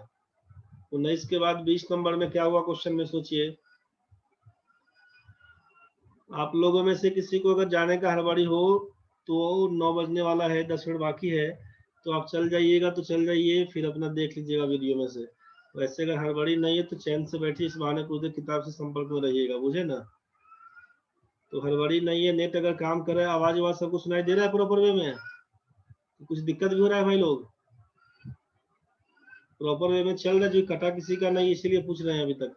19 के बाद 20 नंबर में क्या हुआ क्वेश्चन में, सोचिए। आप लोगों में से किसी को अगर जाने का हड़बड़ी हो तो 9 बजने वाला है, 10 मिनट बाकी है, तो आप चल जाइएगा तो चल जाइए, फिर अपना देख लीजिएगा वीडियो में से। वैसे अगर हड़बड़ी नहीं है तो चैन से बैठिए, इस बहाने पूरे किताब से संपर्क में रहिएगा, बुझे ना। तो हड़बड़ी नहीं है, नेट अगर काम कर रहा है, आवाज आवाज सबको सुनाई दे रहा है प्रॉपर वे में? कुछ दिक्कत भी हो रहा है भाई लोग? प्रॉपर वे में चल रहा है, जो कटा किसी का नहीं, इसीलिए पूछ रहे हैं अभी तक।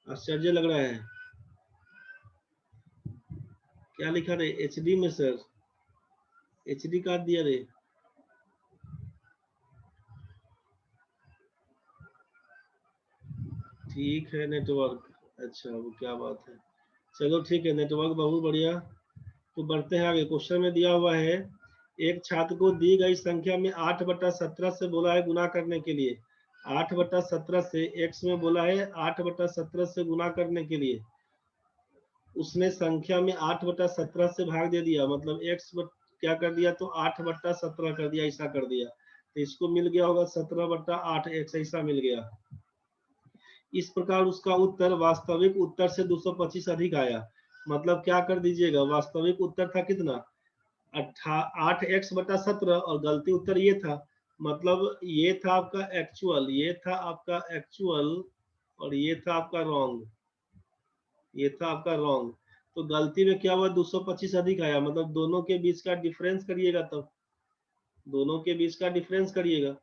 आश्चर्य लग रहा है। क्या लिखा रे? एचडी में सर, एचडी काट दिया रे। ठीक है नेटवर्क, अच्छा वो क्या बात है। चलो ठीक है, नेटवर्क बहुत बढ़िया। तो बढ़ते हैं आगे। क्वेश्चन में दिया हुआ है, एक छात्र को दी गई संख्या में 8/17 से बोला है गुना करने के लिए। 8/17 से x में बोला है 8/17 से गुना करने के लिए। उसने संख्या में 8/17 से भाग दे दिया, मतलब x क्या कर दिया, तो 8/17 कर दिया, ऐसा कर दिया। तो इसको मिल गया होगा 17/8x, ऐसा मिल गया। इस प्रकार उसका उत्तर वास्तविक उत्तर से 225 अधिक आया। मतलब क्या कर दीजिएगा, वास्तविक उत्तर था कितना, 8x/17, और गलती उत्तर ये था। मतलब ये था आपका एक्चुअल, ये था आपका एक्चुअल, और ये था आपका रॉन्ग, ये था आपका रॉन्ग। तो गलती में क्या हुआ, 225 अधिक आया, मतलब दोनों के बीच का डिफरेंस करिएगा, तब दोनों के बीच का डिफरेंस करिएगा।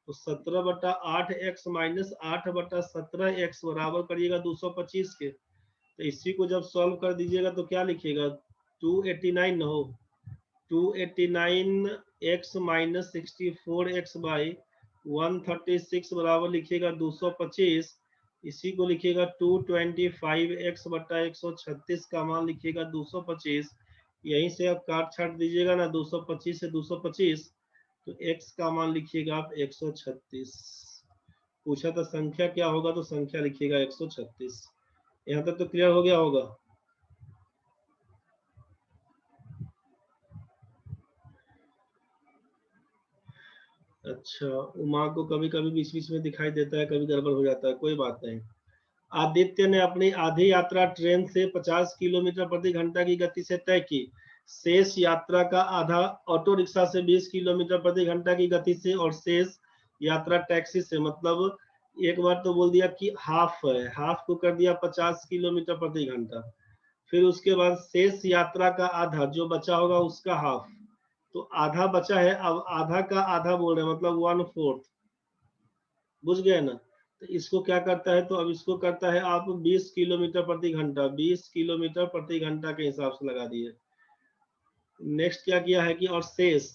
तो 17/8x माइनस 8/17x बराबर करिएगा 225 के। तो इसी को जब सॉल्व कर दीजिएगा तो क्या लिखिएगा, 289 न हो, 289x माइनस 64x बाई 136 बराबर लिखिएगा 225। इसी को लिखिएगा 225x बटा 136 का मान लिखिएगा 225। यहीं से आप काट छाट दीजिएगा ना, 225 से 225, तो x का मान लिखिएगा आप 136। पूछा था संख्या क्या होगा, तो संख्या लिखिएगा 136। यहाँ तक तो क्लियर हो गया होगा। अच्छा, उमा को कभी कभी बीच बीच में दिखाई देता है, कभी गड़बड़ हो जाता है, कोई बात नहीं। आदित्य ने अपनी आधी यात्रा ट्रेन से 50 किलोमीटर प्रति घंटा की गति से तय की। शेष यात्रा का आधा ऑटो रिक्शा से 20 किलोमीटर प्रति घंटा की गति से, और शेष यात्रा टैक्सी से। मतलब एक बार तो बोल दिया कि हाफ है, हाफ को कर दिया 50 किलोमीटर प्रति घंटा। फिर उसके बाद शेष यात्रा का आधा, जो बचा होगा उसका हाफ। तो आधा बचा है, अब आधा का आधा बोल रहे हैं, मतलब 1/4। बुझ गए ना। तो इसको क्या करता है, तो अब इसको करता है आप 20 किलोमीटर प्रति घंटा, 20 किलोमीटर प्रति घंटा के हिसाब से लगा दिए। नेक्स्ट क्या किया है कि, और शेष,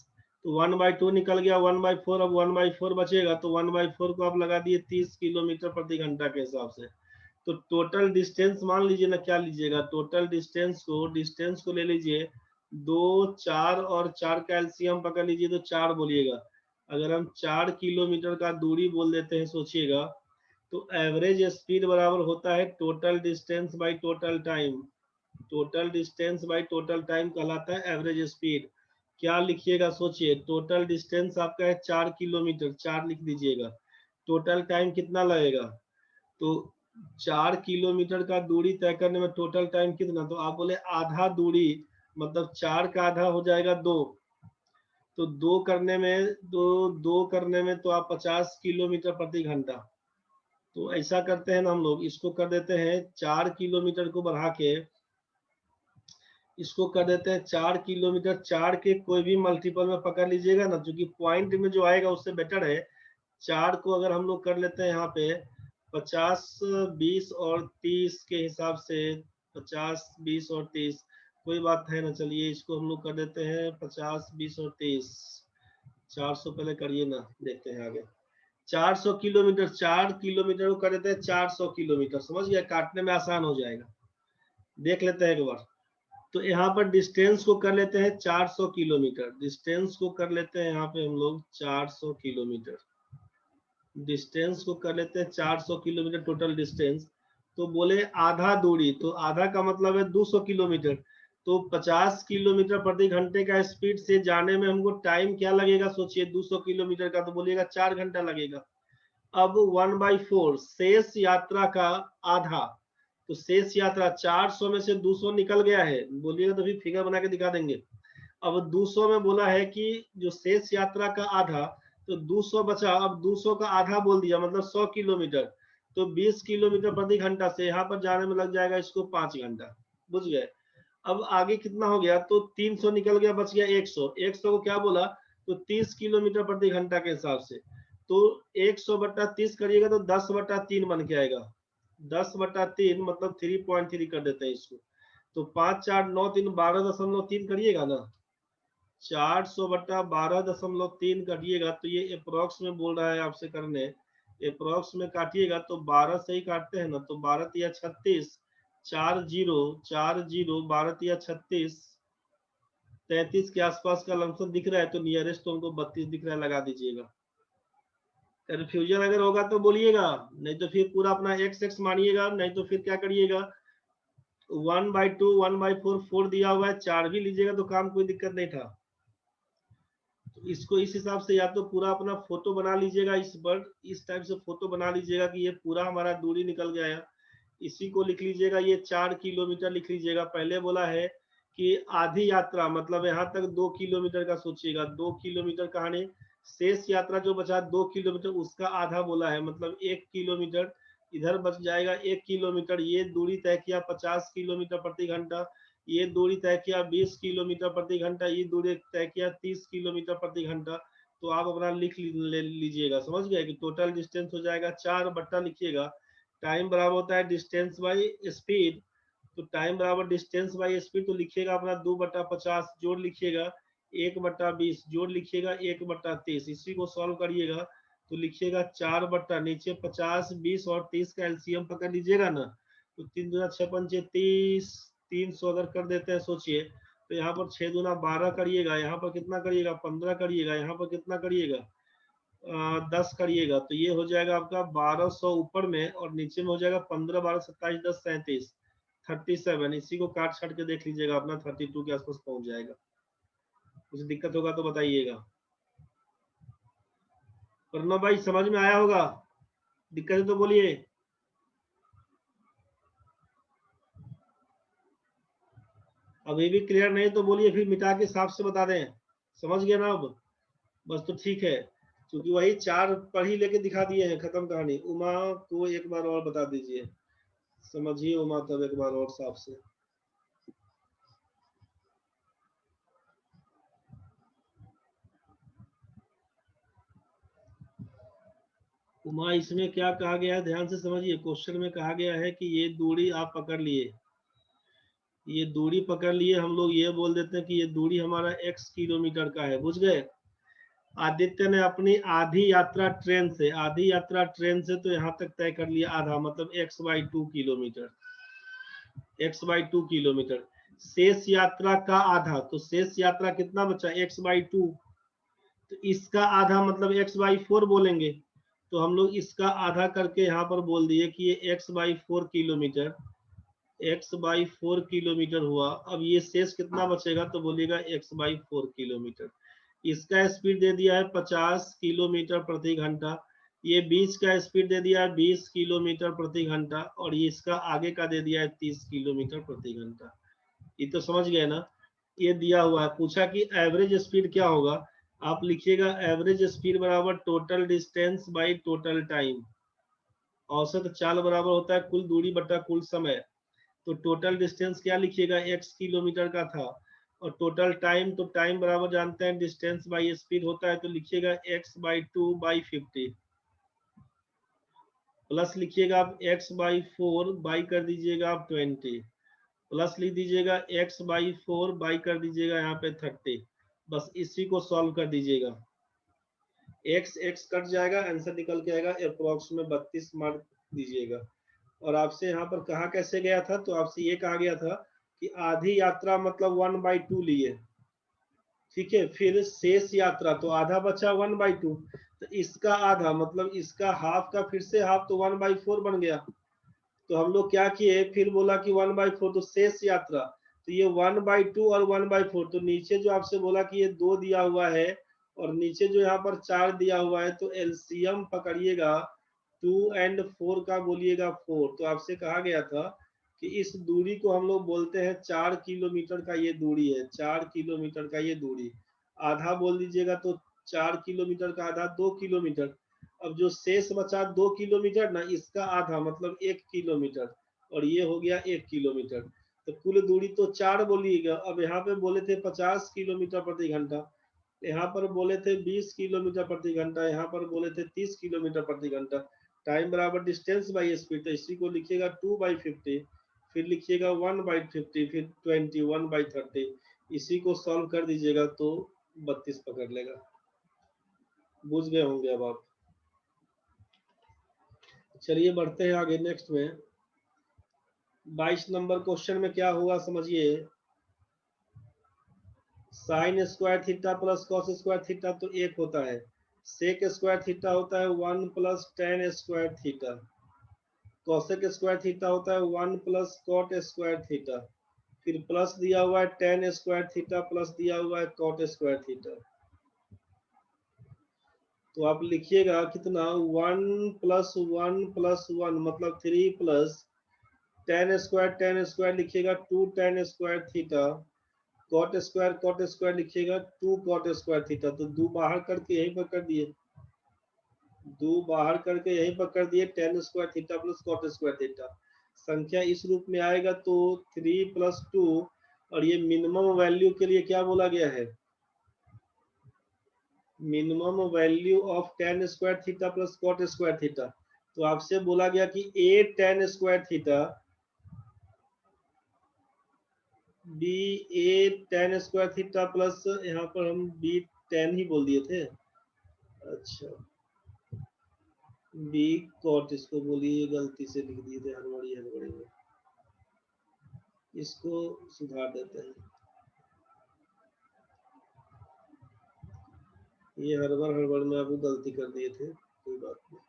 तो 1/2 निकल गया, 1/4, अब 1/4 बचेगा, तो 1/4 को आप लगा दिए 30 किलोमीटर प्रति घंटा के हिसाब से। तो टोटल डिस्टेंस मान लीजिए ना, क्या लीजिएगा, टोटल डिस्टेंस को ले लीजिए, 2, 4 और 4 का एलसीएम पकड़ लीजिए, तो 4 बोलिएगा। अगर हम 4 किलोमीटर का दूरी बोल देते हैं, सोचिएगा, तो एवरेज स्पीड बराबर होता है total distance by total time. Total distance by total time कहलाता है एवरेज स्पीड। क्या लिखिएगा, सोचिए, टोटल डिस्टेंस आपका है 4 किलोमीटर, 4 लिख दीजिएगा। टोटल टाइम कितना लगेगा, तो 4 किलोमीटर का दूरी तय करने में टोटल टाइम कितना, तो आप बोले आधा दूरी, मतलब 4 का आधा हो जाएगा 2। तो 2 करने में तो आप 50 किलोमीटर प्रति घंटा। तो ऐसा करते हैं ना हम लोग, इसको कर देते हैं 4 किलोमीटर को बढ़ा के, इसको कर देते हैं 4 किलोमीटर, 4 के कोई भी मल्टीपल में पकड़ लीजिएगा ना, जो कि पॉइंट में जो आएगा उससे बेटर है। 4 को अगर हम लोग कर लेते हैं यहाँ पे 50, 20 और 30 के हिसाब से, 50, 20 और 30, कोई बात है ना। चलिए इसको हम लोग कर देते हैं 50, 20 और 30, 400 पहले करिए ना, देखते हैं आगे। 400 किलोमीटर, 4 किलोमीटर को कर देते हैं 400 किलोमीटर, समझ गया, काटने में आसान हो जाएगा। देख लेते हैं एक बार। तो यहाँ पर डिस्टेंस को कर लेते हैं 400 किलोमीटर, डिस्टेंस को कर लेते हैं यहाँ पे हम लोग 400 किलोमीटर। डिस्टेंस को कर लेते हैं 400 किलोमीटर टोटल डिस्टेंस। तो बोले आधा दूरी, तो आधा का मतलब है 200 किलोमीटर। तो 50 किलोमीटर प्रति घंटे का स्पीड से जाने में हमको टाइम क्या लगेगा सोचिए, 200 किलोमीटर का, तो बोलिएगा 4 घंटा लगेगा। अब 1/4 शेष यात्रा का आधा, तो शेष यात्रा 400 में से 200 निकल गया है, बोलिएगा तो फिर फिगर बना के दिखा देंगे। अब 200 में बोला है कि जो शेष यात्रा का आधा, तो 200 बचा, अब 200 का आधा बोल दिया मतलब 100 किलोमीटर। तो 20 किलोमीटर प्रति घंटा से यहाँ पर जाने में लग जाएगा इसको 5 घंटा। बुझ गए। अब आगे कितना हो गया, तो 300 निकल गया, बच गया 100। 100 को क्या बोला, तो 30 किलोमीटर प्रति घंटा के हिसाब से। तो 100/30 करिएगा तो 10/3 बन के आएगा। 10/3 मतलब 3.3 कर देते हैं इसको। तो 5 4 9 3 12.3 करिएगा ना, 400/12.3 काटिएगा तो ये अप्रोक्स में बोल रहा है आपसे करने, अप्रोक्स में काटिएगा तो 12 से ही काटते हैं ना, तो 12 या 36, 4 0 4 0 12 या 36, 33 के आसपास का लमसम दिख रहा है, तो नियरेस्ट तो हमको 32 दिख रहा है, लगा दीजिएगा। कंफ्यूजन अगर होगा तो बोलिएगा, नहीं तो फिर पूरा अपना x x मानिएगा, नहीं तो फिर क्या करिएगा 1/2 1/4 4 दिया हुआ है, 4 भी लीजिएगा तो काम कोई दिक्कत नहीं था। तो इसको इस हिसाब से या तो पूरा अपना फोटो बना लीजिएगा, इस पर इस टाइप से फोटो बना लीजिएगा कि ये पूरा हमारा दूरी निकल गया है। इसी को लिख लीजिएगा, ये 4 किलोमीटर लिख लीजिएगा। पहले बोला है कि आधी यात्रा मतलब यहाँ तक 2 किलोमीटर का सोचिएगा, 2 किलोमीटर कहानी, शेष यात्रा जो बचा 2 किलोमीटर उसका आधा बोला है, मतलब 1 किलोमीटर इधर बच जाएगा। 1 किलोमीटर ये दूरी तय किया 50 किलोमीटर प्रति घंटा, ये दूरी तय किया 20 किलोमीटर प्रति घंटा, ये दूरी तय किया 30 किलोमीटर प्रति घंटा। तो आप अपना लिख लीजिएगा, समझ गए कि टोटल डिस्टेंस हो जाएगा 4 बट्टा लिखिएगा, टाइम बराबर होता है डिस्टेंस बाई स्पीड। तो टाइम बराबर डिस्टेंस बाई स्पीड, तो लिखिएगा अपना 2/50 जोड़ लिखिएगा, 1/20 जोड़ लिखिएगा, 1/30। इसी को सॉल्व करिएगा तो लिखिएगा 4 बट्टा नीचे 50 20 और 30 का एलसीएम पकड़ लीजिएगा ना, तो 3 दूना 6 पंचे 30, 300 अगर कर देते हैं सोचिए, तो यहाँ पर 6 दूना 12 करिएगा, यहाँ पर कितना करिएगा 15 करिएगा, यहाँ पर कितना करिएगा 10 करिएगा, तो ये हो जाएगा आपका 1200 ऊपर में, और नीचे में हो जाएगा 15 12 27 10 37 37। इसी को काट छाट के देख लीजिएगा, अपना 32 के आसपास पहुंच जाएगा। कुछ दिक्कत होगा तो बताइएगा। प्रणव भाई समझ में आया होगा, दिक्कत है तो बोलिए। अभी भी क्लियर नहीं तो बोलिए, फिर मिटा के साफ से बता दें। समझ गया ना अब, बस तो ठीक है, क्योंकि वही 4 पर ही लेके दिखा दिए हैं, खत्म कहानी। उमा को एक बार और बता दीजिए, समझिए उमा तब एक बार और साफ से। उमा इसमें क्या कहा गया है ध्यान से समझिए, क्वेश्चन में कहा गया है कि ये दूरी आप पकड़ लिए, ये दूरी पकड़ लिए, हम लोग ये बोल देते हैं कि ये दूरी हमारा x किलोमीटर का है। बुझ गए। आदित्य ने अपनी आधी यात्रा ट्रेन से, आधी यात्रा ट्रेन से तो यहाँ तक तय कर लिया, आधा मतलब x/2 किलोमीटर, x/2 किलोमीटर। शेष यात्रा का आधा, तो शेष यात्रा कितना बचा x/2, तो इसका आधा मतलब x/4 बोलेंगे। तो हम लोग इसका आधा करके यहाँ पर बोल दिए कि ये x/4 किलोमीटर, x/4 किलोमीटर हुआ। अब ये शेष कितना बचेगा, तो बोलिएगा x/4 किलोमीटर। इसका स्पीड दे दिया है 50 किलोमीटर प्रति घंटा, ये बीच का स्पीड दे दिया है 20 किलोमीटर प्रति घंटा, और ये इसका आगे का दे दिया है 30 किलोमीटर प्रति घंटा। ये तो समझ गए ना। ये दिया हुआ है, पूछा कि एवरेज स्पीड क्या होगा, आप लिखिएगा एवरेज स्पीड बराबर total distance by total time. औसत चाल बराबर होता है कुल दूरी बटा कुल समय। तो टोटल डिस्टेंस क्या लिखिएगा, x किलोमीटर का था, और टोटल टाइम, तो टाइम बराबर जानते हैं डिस्टेंस बाई स्पीड होता है, तो लिखिएगा x/2/50 प्लस लिखिएगा आप x/4 बाई कर दीजिएगा आप 20, प्लस लिख दीजिएगा x/4 बाई कर दीजिएगा यहाँ पे 30। बस इसी को सॉल्व कर दीजिएगा, x कट जाएगा, आंसर निकल के आएगा अप्रोक्स में 32 मार्क दीजिएगा। और आपसे यहाँ पर कहा कैसे गया था, तो आपसे ये कहा गया था कि आधी यात्रा मतलब 1/2 लिए, ठीक है, फिर शेष यात्रा तो आधा बचा 1/2, तो इसका आधा मतलब इसका हाफ का फिर से हाफ, तो 1/4 बन गया। तो हम लोग क्या किए, फिर बोला कि 1/4, तो शेष यात्रा, तो ये 1/2 और 1/4, तो नीचे जो आपसे बोला कि ये 2 दिया हुआ है और नीचे जो यहाँ पर 4 दिया हुआ है, तो एलसीएम पकड़िएगा 2 और 4 का, बोलिएगा 4। तो आपसे कहा गया था कि इस दूरी को हम लोग बोलते हैं 4 किलोमीटर का ये दूरी है, 4 किलोमीटर का ये दूरी। आधा बोल दीजिएगा तो 4 किलोमीटर का आधा 2 किलोमीटर। अब जो शेष बचा 2 किलोमीटर ना, इसका आधा मतलब 1 किलोमीटर, और ये हो गया 1 किलोमीटर। तो कुल दूरी तो 4 बोलिएगा। अब यहाँ पे बोले थे 50 किलोमीटर प्रति घंटा, यहाँ पर बोले थे 20 किलोमीटर प्रति घंटा, यहाँ पर बोले थे 30 किलोमीटर प्रति घंटा। टाइम बराबर डिस्टेंस बाई स्पीड, तो इसी को लिखिएगा 2/50, फिर लिखिएगा 1/50, फिर 20, 1/30। इसी को सॉल्व कर दीजिएगा तो 32 पकड़ लेगा। बुझ गए होंगे अब आप। चलिए बढ़ते हैं आगे नेक्स्ट में। 22 नंबर क्वेश्चन में क्या हुआ समझिए। Sine square theta plus cos square theta तो 1 होता है, सेक स्क्वायर थीटा होता है 1 plus ten square theta, cosec square theta होता है 1 प्लस कॉट स्क्वायर थीटा, फिर प्लस दिया हुआ है टेन स्क्वायर थीटा, प्लस दिया हुआ है कॉट स्क्वायर थीटा। तो आप लिखिएगा कितना, 1 प्लस 1 प्लस 1 मतलब 3 प्लस टेन स्क्वायर लिखिएगा 2 tan square theta, cot square लिखिएगा 2 कॉट स्क्वायर थीटा। तो 2 बाहर करके यहीं पर कर दिए, 2 बाहर करके यहीं पर कर दिए, tan square theta plus cot square theta. संख्या इस रूप में आएगा तो 3 प्लस 2, और ये मिनिमम वैल्यू के लिए क्या बोला गया है, minimum value of tan square theta plus cot square theta. तो आपसे बोला गया कि a tan square theta b a tan square theta plus, यहाँ पर हम बी 10 ही बोल दिए थे, अच्छा बी कॉट, इसको बोलिए गलती से लिख दिए थे हड़बड़ी में, इसको सुधार देते हैं। ये हड़बड़ में आप गलती कर दिए थे, कोई बात नहीं।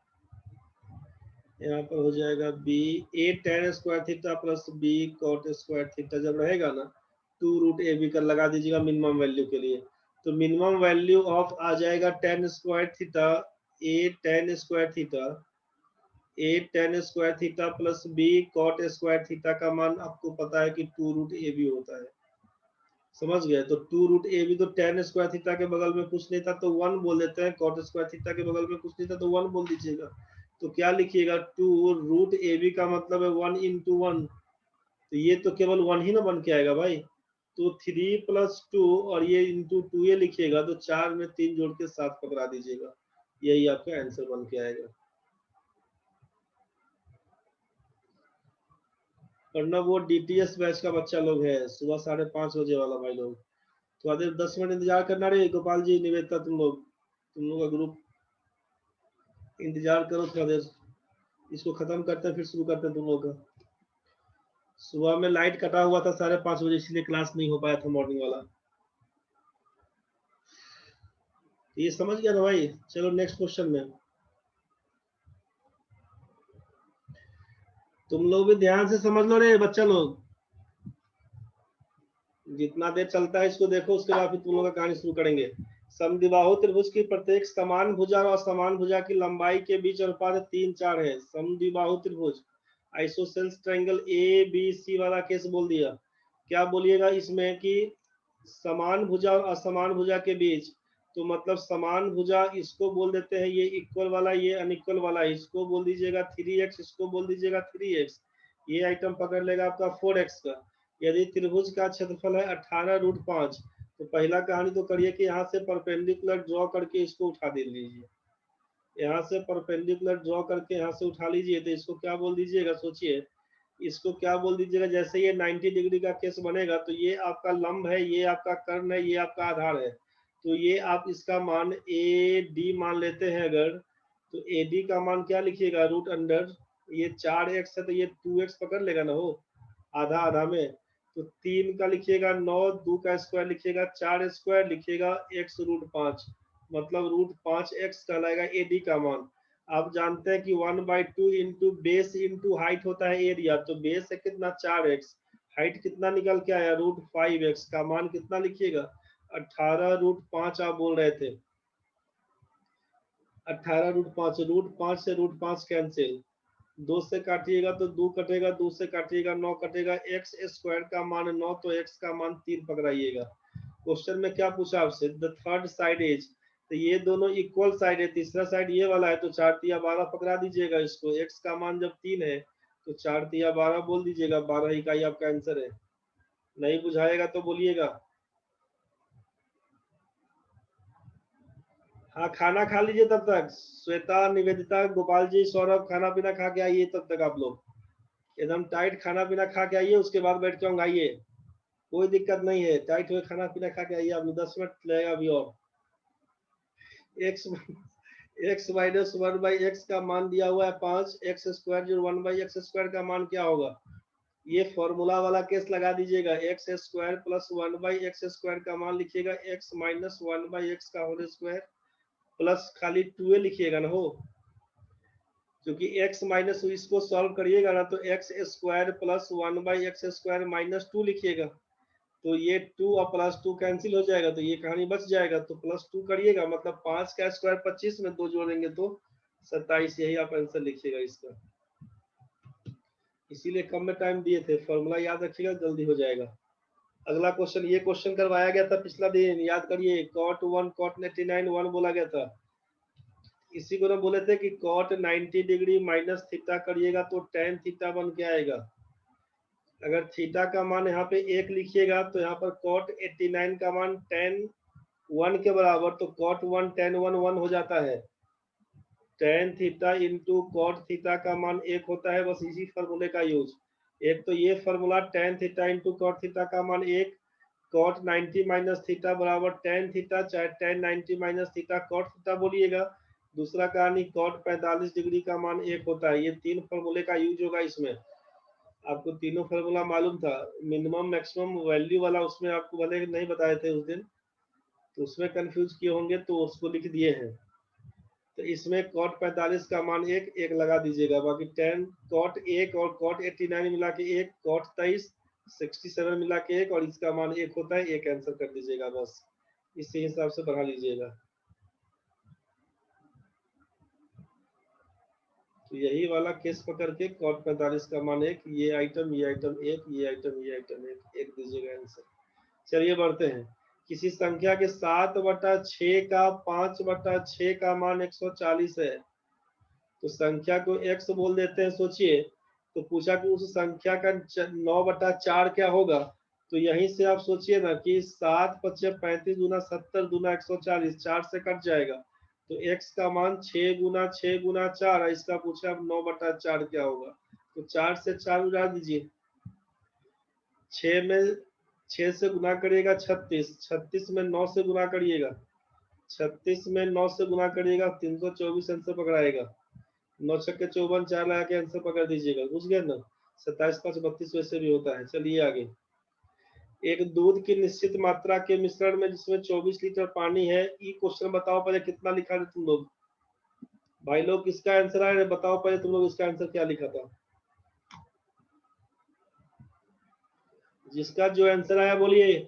यहाँ पर हो जाएगा b a tan square theta plus b cot square theta, जब रहेगा ना 2√ab कर लगा दीजिएगा मिनिमम वैल्यू के लिए। तो मिनिमम वैल्यू ऑफ आ जाएगा tan square theta, a tan square theta, a tan square theta plus b cot square theta का मान आपको पता है कि 2√ab होता है, समझ गए। तो 2√ab तो टेन स्क्वायर थीटा के बगल में कुछ नहीं था तो 1 बोल देते हैं, कॉट स्क्वायर थीटा के बगल में कुछ नहीं था तो 1 बोल दीजिएगा। तो क्या लिखिएगा, 2√ab का मतलब है 1 into 1, तो ये तो केवल 1 ही ना बन के आएगा भाई। तो 3 प्लस 2 और ये इंटू 2 ये लिखिएगा, तो 4 में 3 जोड़ के 7 पकड़ा दीजिएगा, यही आपका आंसर बन के आएगा। वरना वो डीटीएस बैच का बच्चा लोग है, सुबह 5:30 बजे वाला भाई लोग, थोड़ा देर 10 मिनट इंतजार करना रे गोपाल जी, निवेदिता, तुम लोग का ग्रुप इंतजार करो थोड़ा देर, इसको खत्म करते हैं फिर शुरू करते हैं तुम लोग का। सुबह में लाइट कटा हुआ था 5:30 बजे, इसलिए क्लास नहीं हो पाया था मॉर्निंग वाला। ये समझ गया ना भाई। चलो नेक्स्ट क्वेश्चन में, तुम लोग भी ध्यान से समझ लो रे बच्चा लोग, जितना देर चलता है इसको देखो, उसके बाद फिर तुम लोग का कहानी शुरू करेंगे। समद्विबाहु त्रिभुज की प्रत्येक समान भुजा और असमान भुजा की लंबाई के बीच अनुपात 3:4 है। समद्विबाहु त्रिभुज isosceles triangle A B C वाला केस बोल दिया। क्या बोलिएगा इसमें कि समान भुजा और असमान भुजा के बीच, तो मतलब समान भुजा इसको बोल देते हैं ये इक्वल वाला, ये अनइक्वल वाला, इसको बोल दीजिएगा 3x, इसको बोल दीजिएगा 3x, ये आइटम पकड़ लेगा आपका 4x का। यदि त्रिभुज का क्षेत्रफल है 18√5, तो पहला कहानी तो करिए कि यहाँ से परपेंडिकुलर ड्रॉ करके इसको उठा दे लीजिए, यहाँ से परपेंडिकुलर ड्रॉ करके यहाँ से उठा लीजिए। तो इसको क्या बोल दीजिएगा, सोचिए इसको क्या बोल दीजिएगा। जैसे ये 90 डिग्री का केस बनेगा तो ये आपका लंब है, ये आपका कर्ण है, ये आपका आधार है, तो ये आप इसका मान ए डी मान लेते हैं अगर, तो ए डी का मान क्या लिखिएगा, रूट अंडर, ये 4x है तो ये 2x पकड़ लेगा ना, हो आधा आधा में, तो 3 का लिखिएगा 9, 2 का स्क्वायर लिखिएगा 4 स्क्वायर लिखिएगा x रूट 5, मतलब रूट 5x कहलाएगा AD का मान। आप जानते हैं कि 1/2 इंटू बेस इंटू हाइट होता है एरिया, तो बेस है कितना 4x, हाइट कितना निकल के आया रूट 5x का मान कितना लिखिएगा 18 रूट 5 आप बोल रहे थे 18 रूट 5 से रूट 5 कैंसिल, 2 से काटिएगा तो 2 कटेगा, 2 से काटिएगा 9 कटेगा, x स्क्वायर का मान 9 तो x का मान 3 पकड़ाइएगा। क्वेश्चन में क्या पूछा आपसे, द थर्ड साइड इज, तो ये दोनों इक्वल साइड है, तीसरा साइड ये वाला है तो 4 तिया 12 पकड़ा दीजिएगा इसको। x का मान जब 3 है तो 4 तिया 12 बोल दीजिएगा, 12 इकाई आपका आंसर है। नहीं बुझाएगा तो बोलिएगा। हाँ खाना खा लीजिए तब तक, श्वेता निवेदिता गोपाल जी सौरभ खाना पीना खा के आइए, तब तक आप लोग एकदम टाइट खाना पीना खा के आइए, उसके बाद बैठ के आइए, कोई दिक्कत नहीं है, टाइट हुए खाना पीना खा के आइए। अभी 10 मिनट लगेगा अभी और। x माइनस 1/x का मान दिया हुआ है 5, x स्क्वायर जो 1/x स्क्वायर का मान क्या होगा, ये फॉर्मूला वाला केस लगा दीजिएगा, x square plus 1/x square का मान लिखिएगा x माइनस 1/x का होल स्क्वायर प्लस खाली 2 लिखिएगा ना हो, क्योंकि x माइनस इसको सॉल्व करिएगा ना तो x square plus 1/x square minus 2 लिखिएगा, तो ये 2 और प्लस 2 कैंसिल हो जाएगा, तो ये कहानी बच जाएगा, तो प्लस 2 करिएगा, मतलब 5 का स्क्वायर 25 में 2 जोड़ेंगे तो 27, यही आप आंसर लिखिएगा इसका। इसीलिए कम में टाइम दिए थे, फॉर्मूला याद रखिएगा जल्दी हो जाएगा। अगला क्वेश्चन, ये क्वेश्चन करवाया गया था पिछला दिन, याद करिए, cot 1 cot 99 1 बोला गया था। इसी को ना बोले थे कि cot 90 डिग्री माइनस थीटा करिएगा तो tan थीटा बन के आएगा। अगर थीटा का मान यहाँ पे 1 लिखिएगा तो यहाँ पर cot 89 का मान tan 1 के बराबर, तो cot 1 tan 1 1 हो जाता है, tan theta into cot theta का मान 1 होता है, बस इसी फॉर्मूले का यूज। एक तो ये formula tan theta into cot theta का मान 1, cot 90 माइनस थीटा बराबर tan थीटा, चाहे tan 90 minus theta cot theta बोलिएगा। दूसरा कहानी cot 45 डिग्री का मान 1 होता है। ये 3 फॉर्मूले का यूज होगा इसमें, आपको तीनों फॉर्मूला मालूम था। मिनिमम मैक्सिमम वैल्यू वाला उसमें आपको भले नहीं बताए थे उस दिन, तो उसमें कंफ्यूज किए होंगे तो उसको लिख दिए हैं। तो इसमें cot 45 का मान 1 लगा दीजिएगा, बाकी tan cot 1 और cot 89 मिला के 1, cot 23 67 मिला के 1 और इसका मान 1 होता है, 1 आंसर कर दीजिएगा, बस इसी हिसाब से बढ़ा लीजिएगा। तो यही वाला केस पकड़ के cot 45 का मान 1, ये आइटम 1, ये आइटम 1 दीजिएगा आंसर। चलिए बढ़ते हैं। किसी संख्या के 7/6 का 5/6 का मान 140 है, तो संख्या को x बोल देते हैं। सोचिए, तो पूछा कि उस संख्या का 9/4 क्या होगा, तो यहीं से आप सोचिए ना कि 7×5 35 गुना 70 गुना 140, 4 से कट जाएगा, तो x का मान 6 गुना 6 गुना 4 है, इसका पूछा 9/4 क्या होगा, तो 4 से 4 उड़ा दीजिए, 6 में 6 से गुना करिएगा 36, 36 में 9 से गुना करिएगा, 36 में 9 से गुना करिएगा 324 आंसर पकड़ाएगा, 9 छक्के 54, 4 लगा के आंसर पकड़ दीजिएगा, बुझ गए ना। 27 5 32 वैसे भी होता है। चलिए आगे, एक दूध की निश्चित मात्रा के मिश्रण में जिसमें 24 लीटर पानी है, ई क्वेश्चन बताओ पहले कितना लिखा है तुम लोग, भाई लोग किसका आंसर आया बताओ पहले, तुम लोग इसका आंसर क्या लिखा था, जिसका जो आंसर आया बोलिए।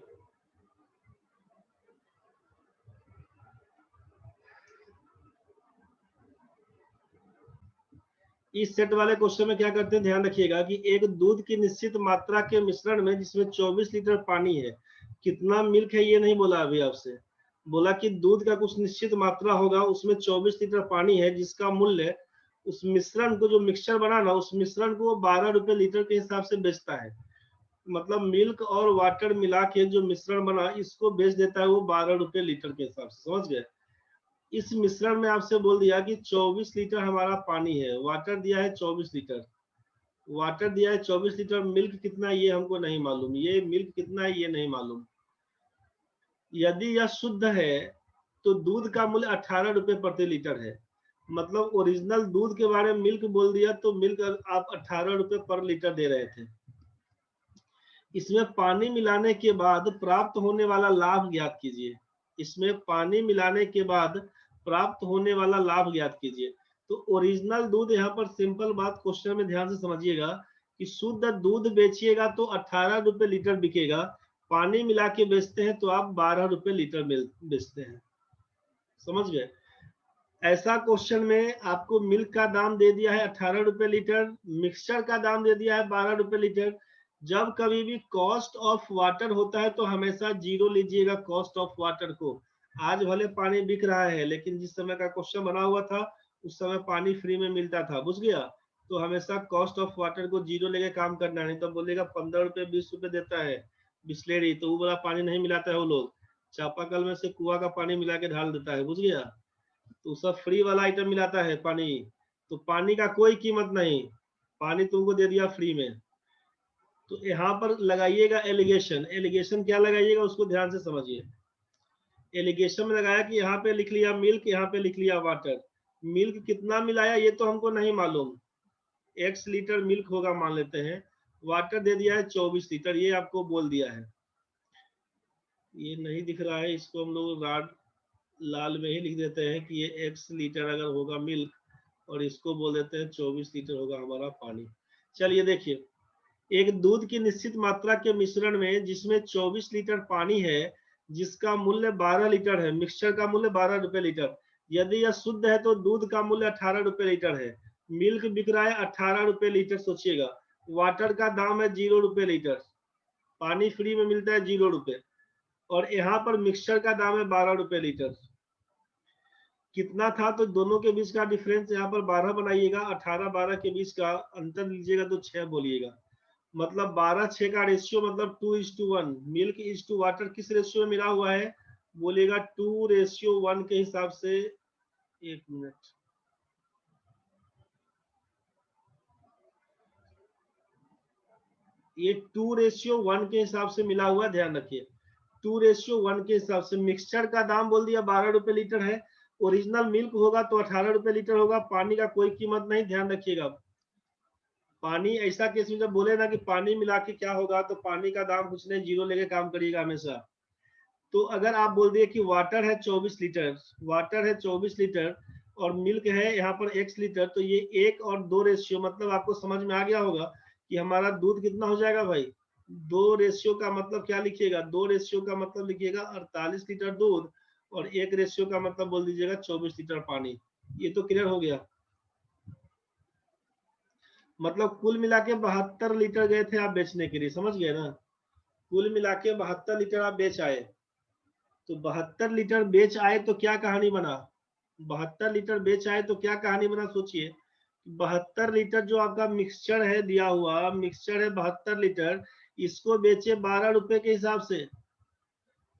इस सेट वाले क्वेश्चन में क्या करते हैं, ध्यान रखिएगा कि एक दूध की निश्चित मात्रा के मिश्रण में जिसमें 24 लीटर पानी है, कितना मिल्क है ये नहीं बोला अभी आपसे, बोला कि दूध का कुछ निश्चित मात्रा होगा, उसमें 24 लीटर पानी है, जिसका मूल्य उस मिश्रण को, जो मिक्सचर बना ना, उस मिश्रण को 12 रुपए लीटर के हिसाब से बेचता है। मतलब मिल्क और वाटर मिला के जो मिश्रण बना, इसको बेच देता है वो 12 रुपए लीटर के हिसाब से, समझ गए। इस मिश्रण में आपसे बोल दिया कि 24 लीटर हमारा पानी है, वाटर दिया है 24 लीटर, वाटर दिया है 24 लीटर, मिल्क कितना है ये हमको नहीं मालूम, ये मिल्क कितना है ये नहीं मालूम। यदि यह शुद्ध है तो दूध का मूल्य 18 रुपए प्रति लीटर है, मतलब ओरिजिनल दूध के बारे में मिल्क बोल दिया, तो मिल्क आप 18 रुपए पर लीटर दे रहे थे। इसमें पानी मिलाने के बाद प्राप्त होने वाला लाभ ज्ञात कीजिए। इसमें पानी मिलाने के बाद प्राप्त होने वाला लाभ ज्ञात कीजिए। तो ओरिजिनल दूध, यहाँ पर सिंपल बात क्वेश्चन में ध्यान से समझिएगा कि शुद्ध दूध बेचिएगा तो 18 रुपए लीटर बिकेगा, पानी मिला के बेचते हैं तो आप 12 रुपए लीटर बेचते हैं। समझ गए? ऐसा क्वेश्चन में आपको मिल्क का दाम दे दिया है 18 रुपए लीटर, मिक्सचर का दाम दे दिया है 12 रुपए लीटर। जब कभी भी कॉस्ट ऑफ वाटर होता है तो हमेशा जीरो लीजिएगा कॉस्ट ऑफ वाटर को। आज भले पानी बिक रहा है, लेकिन जिस समय का क्वेश्चन बना हुआ था उस समय पानी फ्री में मिलता था, बुझ गया? तो हमेशा कॉस्ट ऑफ वाटर को जीरो लेके काम करना, नहीं तो बोलेगा 15 रुपए 20 रुपए देता है बिस्लेरी, तो वो वाला पानी नहीं मिलाता है वो लोग, चापाकल में से कुआं का पानी मिला के ढाल देता है, बुझ गया? तो सब फ्री वाला आइटम मिलाता है पानी, तो पानी का कोई कीमत नहीं, पानी तुमको दे दिया फ्री में। तो यहाँ पर लगाइएगा एलिगेशन। एलिगेशन क्या लगाइएगा उसको ध्यान से समझिए। एलिगेशन में लगाया कि यहाँ पे लिख लिया मिल्क, यहाँ पे लिख लिया वाटर। मिल्क कितना मिलाया ये तो हमको नहीं मालूम, x लीटर मिल्क होगा मान लेते हैं, वाटर दे दिया है 24 लीटर, ये आपको बोल दिया है। ये नहीं दिख रहा है, इसको हम लोग लाल में ही लिख देते हैं कि ये x लीटर अगर होगा मिल्क, और इसको बोल देते हैं 24 लीटर होगा हमारा पानी। चलिए देखिए, एक दूध की निश्चित मात्रा के मिश्रण में जिसमें 24 लीटर पानी है, जिसका मूल्य 12 लीटर है, मिक्सचर का मूल्य 12 रुपए लीटर, यदि यह शुद्ध है तो दूध का मूल्य 18 रुपए लीटर है। मिल्क बिक रहा है 18 रुपए लीटर, सोचिएगा। वाटर का दाम है 0 रुपए लीटर, पानी फ्री में मिलता है 0 रुपए, और यहाँ पर मिक्सचर का दाम है 12 रुपए लीटर। कितना था? तो दोनों के बीच का डिफरेंस यहाँ पर 12 बनाइएगा, 18 12 के बीच का अंतर लीजिएगा तो 6 बोलिएगा, मतलब 12 6 का रेशियो, मतलब 2:1। मिल्क इज टू वाटर किस रेशियो में मिला हुआ है? बोलिएगा 2:1 के हिसाब से। एक मिनट, ये 2:1 के हिसाब से मिला हुआ, ध्यान रखिए 2:1 के हिसाब से। मिक्सचर का दाम बोल दिया 12 रुपए लीटर है, ओरिजिनल मिल्क होगा तो 18 रुपए लीटर होगा, पानी का कोई कीमत नहीं, ध्यान रखिएगा। पानी ऐसा केस में जब बोले ना कि पानी मिला के क्या होगा, तो पानी का दाम कुछ नहीं, जीरो लेके काम करिएगा हमेशा। तो अगर आप बोल दिए कि वाटर है 24 लीटर, वाटर है 24 लीटर और मिल्क है यहाँ पर x लीटर, तो ये 1 और 2 रेशियो, मतलब आपको समझ में आ गया होगा कि हमारा दूध कितना हो जाएगा भाई। 2 रेशियो का मतलब क्या लिखिएगा? 2 रेशियो का मतलब लिखिएगा 48 लीटर दूध, और 1 रेशियो का मतलब बोल दीजिएगा 24 लीटर पानी। ये तो क्लियर हो गया। मतलब कुल मिला के 72 लीटर गए थे आप बेचने के लिए, समझ गए ना? कुल मिला के 72 लीटर आप बेच आए, तो 72 लीटर बेच आए तो क्या कहानी बना? 72 लीटर बेच आए तो क्या कहानी बना, सोचिए। 72 लीटर जो आपका मिक्सचर है दिया हुआ, मिक्सचर है 72 लीटर, इसको बेचे 12 रुपए के हिसाब से,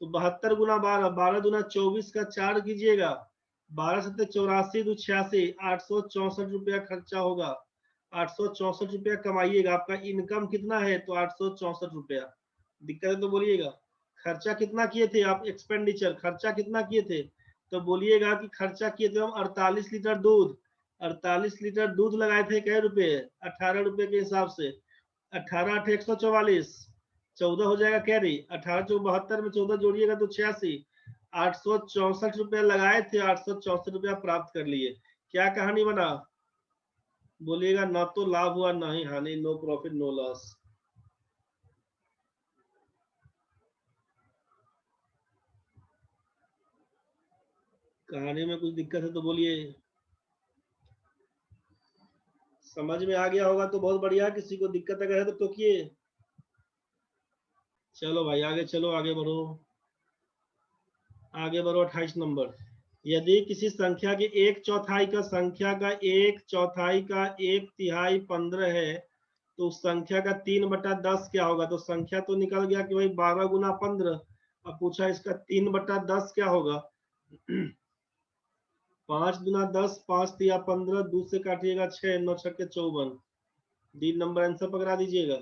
तो 72 गुना 12, 12 दुना 24 का 4 कीजिएगा, 12 सत्ते 84 दो 86, 864 रुपया खर्चा होगा। 864 रुपया कमाइएगा, आपका इनकम कितना है? तो 864 रुपया। दिक्कत है तो बोलिएगा। खर्चा कितना किए थे आप? एक्सपेंडिचर खर्चा कितना किए थे? तो बोलिएगा कि खर्चा किए थे हम 48 लीटर दूध। 48 लीटर दूध लगाए थे कै रुपए? 18 रुपए के हिसाब से। 18 8 144, 14 हो जाएगा कैरी। 18 चौ 72 में 14 जोड़िएगा तो 86। 864 रुपया लगाए थे, 864 रुपया प्राप्त कर लिए। क्या कहानी बना? बोलिएगा ना तो लाभ हुआ ना ही हानि, नो प्रॉफिट नो लॉस। कहानी में कुछ दिक्कत है तो बोलिए। समझ में आ गया होगा तो बहुत बढ़िया, किसी को दिक्कत अगर है तो टोकिए। चलो भाई आगे चलो, आगे बढ़ो, आगे बढ़ो। 28 नंबर, यदि किसी संख्या के 1/4 का संख्या का 1/4 का 1/3 15 है, तो उस संख्या का 3/10 क्या होगा? तो संख्या तो निकल गया कि भाई 12 गुना 15। अब पूछा इसका 3/10 क्या होगा? 5 दुना 10, 5 तिया 15, 2 से काटिएगा 6, 9 छक्के 54। डी नंबर आंसर पकड़ा दीजिएगा।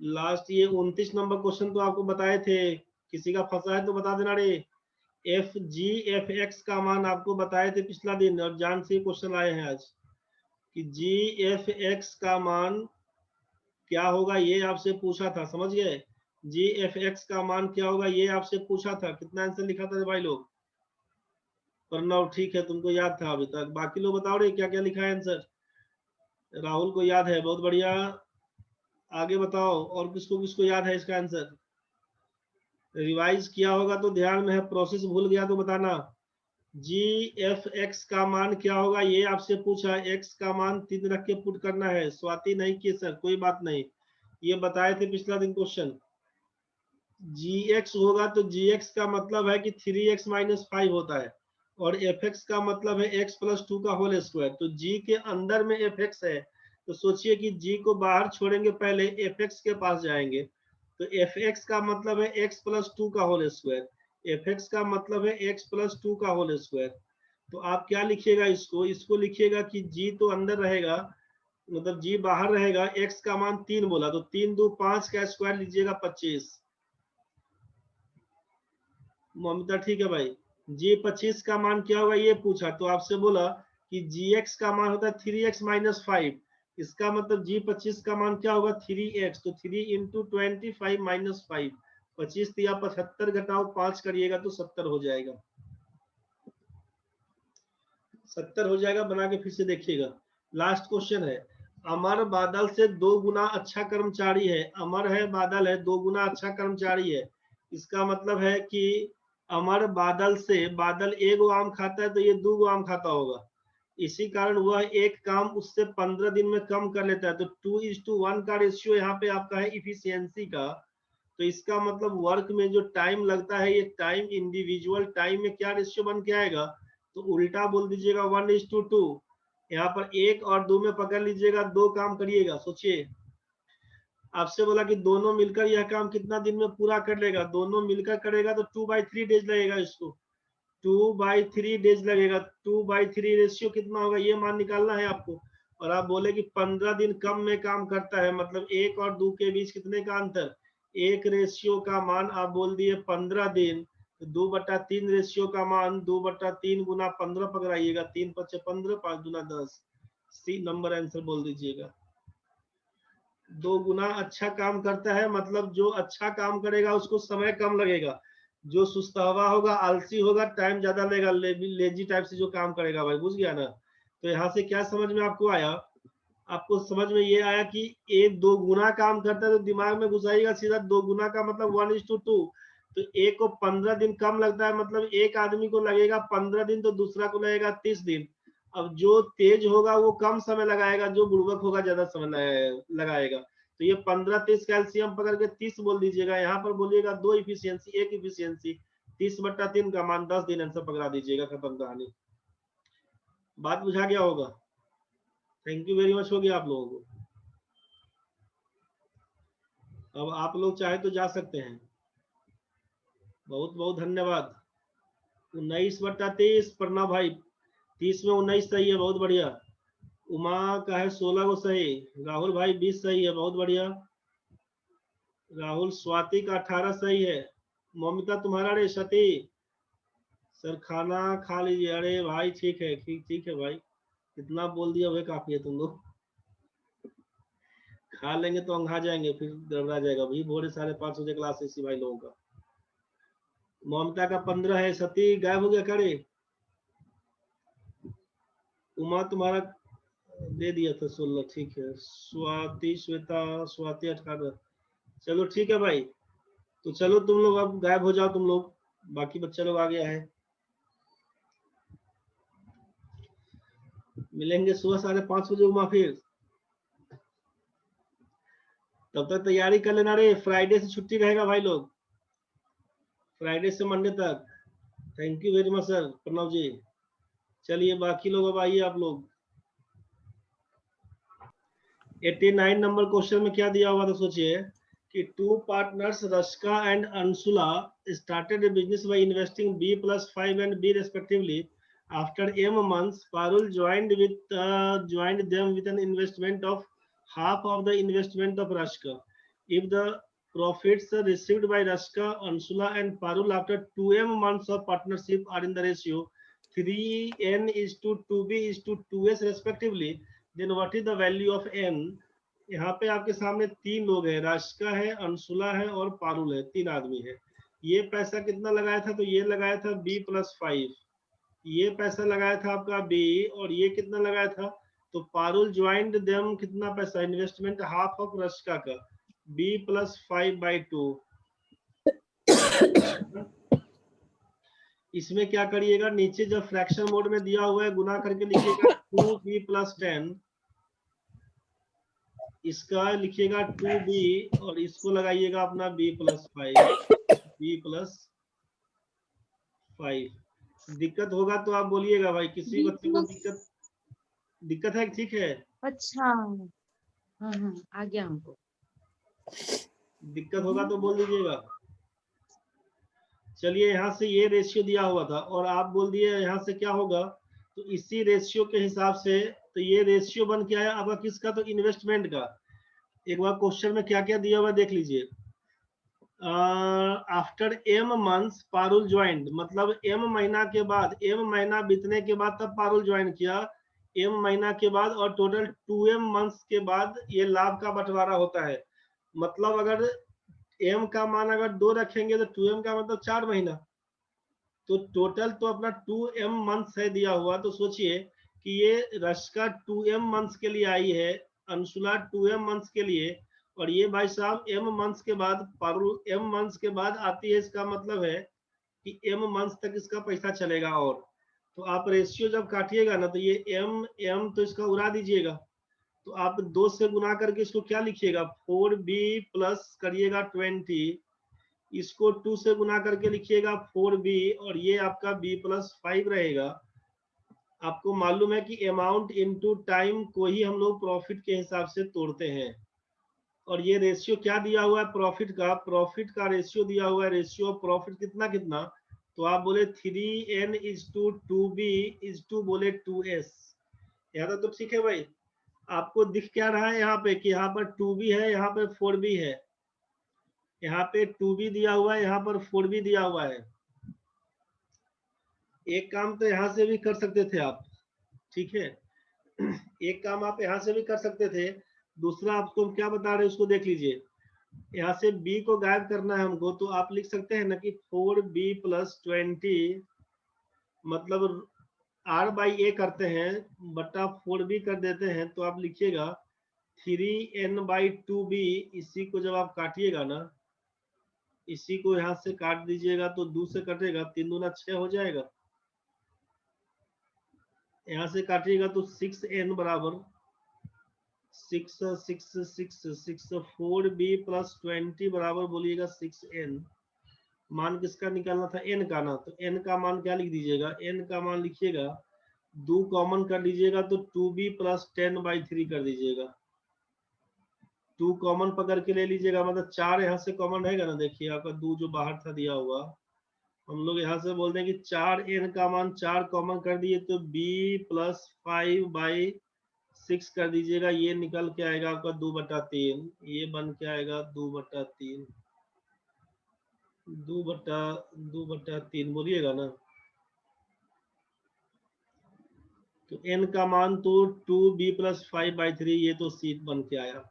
लास्ट ये 29 नंबर क्वेश्चन तो आपको बताए थे, किसी का फंसा है तो बता देना रे। एफ जी एफ एक्स का मान आपको बताए थे पिछला दिन, और जान से क्वेश्चन आए हैं आज कि जी एफ एक्स का मान क्या होगा ये आपसे पूछा था, समझ गए। जी एफ एक्स का मान क्या होगा ये आपसे पूछा था। कितना आंसर लिखा था भाई लोग? प्रणव ठीक है, तुमको याद था अभी तक। बाकी लोग बताओ रे क्या क्या लिखा है आंसर। राहुल को याद है, बहुत बढ़िया। आगे बताओ और किसको किसको याद है इसका आंसर। रिवाइज किया होगा तो ध्यान में है, प्रोसेस भूल गया तो बताना। जी एफ एक्स का मान क्या होगा ये आपसे पूछा। एक्स का मान 3 रख के पुट करना है। स्वाति नहीं की सर, कोई बात नहीं, ये बताए थे पिछला दिन क्वेश्चन। जी एक्स होगा तो जी एक्स का मतलब है कि 3x माइनस 5 होता है, और एफ एक्स का मतलब है x प्लस 2 का होल स्क्वायर। तो जी के अंदर में एफ एक्स है, तो सोचिए कि जी को बाहर छोड़ेंगे, पहले एफ एक्स के पास जाएंगे। तो एफ एक्स का मतलब है x प्लस 2 का होल स्क्वायर। एफ एक्स का मतलब है x प्लस 2 का होल स्क्वायर। तो आप क्या लिखिएगा, इसको इसको लिखिएगा कि जी तो अंदर रहेगा, मतलब जी बाहर रहेगा। x का मान 3 बोला तो 3 2 5 का स्क्वायर लीजिएगा 25। ममता ठीक है भाई। जी 25 का मान क्या होगा ये पूछा, तो आपसे बोला कि जी एक्स का मान होता है 3x माइनस 5। इसका मतलब जी 25 का मान क्या होगा 3x, तो 3 इंटू 25 माइनस 5। 25 या 75 घटाओ 5 करिएगा तो 70 हो जाएगा। 70 हो जाएगा, बना के फिर से देखिएगा। लास्ट क्वेश्चन है। अमर बादल से 2 गुना अच्छा कर्मचारी है। अमर है बादल है, 2 गुना अच्छा कर्मचारी है। इसका मतलब है कि अमर बादल से, बादल 1 आम खाता है तो ये 2 आम खाता होगा। इसी कारण वह एक काम उससे 15 दिन में कम कर लेता है। तो 2:1 का रेशियो यहाँ पे आपका है इफिशियंसी का। तो इसका मतलब वर्क में जो टाइम लगता है, ये टाइम इंडिविजुअल टाइम में क्या रेशियो बन के आएगा, तो उल्टा बोल दीजिएगा 1:2। यहाँ पर 1 और 2 में पकड़ लीजिएगा, 2 काम करिएगा। सोचिए आपसे बोला कि दोनों मिलकर यह काम कितना दिन में पूरा कर लेगा, दोनों मिलकर करेगा तो 2/3 डेज लगेगा इसको। 2/3 डेज लगेगा। 2/3 रेशियो कितना होगा ये मान निकालना है आपको। और आप बोले कि 15 दिन कम में काम करता है, मतलब 1 और 2 के बीच कितने का अंतर, 1 रेशियो का मान आप बोल दिए 15 दिन। 2/3 रेशियो का मान 2/3 गुना 15 पकड़ाइएगा, 3 × 5 = 15, 5 × 10। सी नंबर आंसर बोल दीजिएगा। 2 गुना अच्छा काम करता है, मतलब जो अच्छा काम करेगा उसको समय कम लगेगा। जो सुस्तावा होगा, आलसी होगा, टाइम ज्यादा लेगा, लेजी टाइप से जो काम करेगा भाई, बुझ गया ना। तो यहाँ से क्या समझ में आपको आया, आपको समझ में ये आया कि एक 2 गुना काम करता है तो दिमाग में घुसाइएगा सीधा 2 गुना का मतलब 1:2। तो एक को 15 दिन कम लगता है, मतलब एक आदमी को लगेगा 15 दिन तो दूसरा को लगेगा 30 दिन। अब जो तेज होगा वो कम समय लगाएगा, जो बुड़बक होगा ज्यादा समय लगाएगा। तो ये 15 30 कैल्शियम पकड़ के 30 बोल दीजिएगा। यहाँ पर बोलिएगा 2 इफिशियंसी 1 इफिशियंसी, 30/3 का मान 10 दिन आंसर पकड़ा दीजिएगा, खत्म कहानी। बात बुझा गया होगा। थैंक यू वेरी मच हो गया आप लोगों को। अब आप लोग चाहे तो जा सकते हैं। बहुत बहुत धन्यवाद। 19/30 प्रणव भाई, 30 में 19 सही है, बहुत बढ़िया। उमा का है 16 को सही। राहुल भाई 20 सही है, बहुत बढ़िया। राहुल स्वाति का 18 सही है। ममिता तुम्हारा रे सती सर खाना खा लीजिए। अरे भाई ठीक है, ठीक है भाई, इतना बोल दिया वह काफी है। तुम लोग खा लेंगे तो अंघा जाएंगे, फिर गड़बड़ा जाएगा। भाई भोरे 5:30 बजे क्लास इसी भाई लोगों का। ममता का 15 है। सती गायब हो गया करे। उमा तुम्हारा दे दिया था 16, ठीक है। स्वाति श्वेता स्वाति 18। चलो ठीक है भाई, तो चलो तुम लोग अब गायब हो जाओ तुम लोग, बाकी बच्चे लोग आ गया है। मिलेंगे सुबह 5:30 बजे उमा फिर। तब तक तैयारी कर लेना रे, फ्राइडे से छुट्टी रहेगा भाई लोग, फ्राइडे से मंडे तक। Thank you very much sir Pranav ji. चलिए बाकी लोग अब आइए आप लोग। 89 नंबर क्वेश्चन में क्या दिया हुआ था सोचिए कि 2 partners Rashka and Anshula started a business by investing B+5 and B respectively. After M months, Parul joined them with an investment of half of the investment of Rashka. If the profits received by Rashka, Ansula and Parul after 2M months of partnership are in the ratio 3n is to 2b is to 2s respectively, then what is the value of n यहाँ पे आपके सामने 3 लोग हैं, राशिका है, अंशुला है और पारुल है, 3 आदमी है। ये पैसा कितना लगाया था? तो ये लगाया था B+5, ये पैसा लगाया था आपका B, और ये कितना लगाया था? तो पारुल ज्वाइंड देम कितना पैसा? इन्वेस्टमेंट हाफ ऑफ राशिका का, B+5/2। इसमें क्या करिएगा, नीचे जब फ्रैक्शन मोड में दिया हुआ है गुना करके लिखिएगा 2B+10, इसका लिखिएगा 2B, और इसको लगाइएगा अपना B+5, B+5। दिक्कत होगा तो आप बोलिएगा भाई, किसी बच्चे को दिक्कत है? ठीक है, अच्छा, हाँ हाँ आ गया हमको। दिक्कत होगा तो बोल दीजिएगा। चलिए, यहाँ से ये रेशियो दिया हुआ था और आप बोल दिए यहाँ से क्या होगा, तो इसी रेशियो के हिसाब से, तो ये रेशियो बन के आया आपका किसका? तो इन्वेस्टमेंट का। एक बार क्वेश्चन में क्या क्या दिया हुआ देख लीजिए। After m months Parul joined, मतलब m महीना के बाद, m महीना बीतने के बाद तब पारुल ज्वाइन किया, m महीना के बाद, और टोटल 2m मंथ्स के बाद ये लाभ का बंटवारा होता है। मतलब अगर m का मान अगर 2 रखेंगे तो 2m का मतलब 4 महीना, तो टोटल तो अपना 2m मंथ्स है दिया हुआ। तो सोचिए कि ये राशिका 2m मंथ्स के लिए आई है, अंशुला 2m मंथ्स के लिए, और ये भाई साहब m मंथ्स के बाद, पारुल m मंथ्स के बाद आती है। इसका मतलब है कि m मंथ्स तक इसका पैसा चलेगा। और तो आप रेशियो जब काटिएगा ना, तो ये m तो इसका उड़ा दीजिएगा, तो आप 2 से गुना करके इसको क्या लिखिएगा, 4B प्लस करिएगा 20, इसको 2 से गुना करके लिखिएगा 4B, और ये आपका B+5 रहेगा। आपको मालूम है कि अमाउंट इनटू टाइम को ही हम लोग प्रॉफिट के हिसाब से तोड़ते हैं। और ये रेशियो क्या दिया हुआ है? प्रॉफिट का रेशियो दिया हुआ है। रेशियो ऑफ प्रॉफिट कितना कितना? तो आप बोले 3n/2B/2 बोले 2s। यहाँ तक तो ठीक है भाई। आपको दिख क्या रहा है यहाँ पे कि यहाँ पर 2B है, यहाँ पर 4B है। यहाँ पे 2B दिया हुआ है, यहाँ पर 4B दिया हुआ है। एक काम तो यहाँ से भी कर सकते थे आप, ठीक है, एक काम आप यहाँ से भी कर सकते थे। दूसरा आपको हम क्या बता रहे हैं उसको देख लीजिए। यहाँ से B को गायब करना है हमको, तो आप लिख सकते हैं ना कि 4B+20, मतलब R/A करते हैं बटा 4B कर देते हैं, तो आप लिखिएगा 3n/2B। इसी को जब आप काटिएगा ना, इसी को यहाँ से काट दीजिएगा तो 2 से कटेगा, 3 दूना 6 हो जाएगा। यहाँ से काटिएगा तो 6n बराबर 4B+20 बराबर बोलिएगा 6n। मान किसका निकालना था? n का ना, तो n का मान क्या लिख दीजिएगा? n का मान लिखिएगा, 2 कॉमन कर लीजिएगा तो 2B+10/3 कर दीजिएगा। 2 कॉमन पकड़ के ले लीजिएगा, मतलब 4 यहाँ से कॉमन रहेगा ना। देखिए आपका 2 जो बाहर था दिया हुआ, हम लोग यहाँ से बोल दें कि 4n का मान 4 कॉमन कर दिए तो B+5/6 कर दीजिएगा। ये निकल के आएगा आपका 2/3, ये बन के आएगा 2/3, 2/3 बोलिएगा ना। तो n का मान तो 2B+5/3, ये तो सीट बन के आया।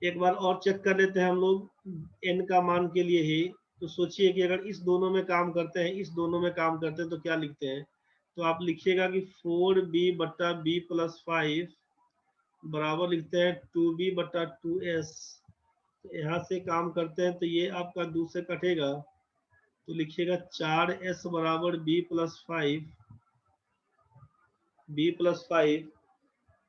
एक बार और चेक कर लेते हैं हम लोग n का मान के लिए ही। तो सोचिए कि अगर इस दोनों में काम करते हैं, इस दोनों में काम करते हैं, तो क्या लिखते हैं? तो आप लिखिएगा कि 4B/B+5 बराबर लिखते हैं 2B/2s। तो यहाँ से काम करते हैं तो ये आपका 2 से कटेगा, तो लिखिएगा 4s बराबर B+5।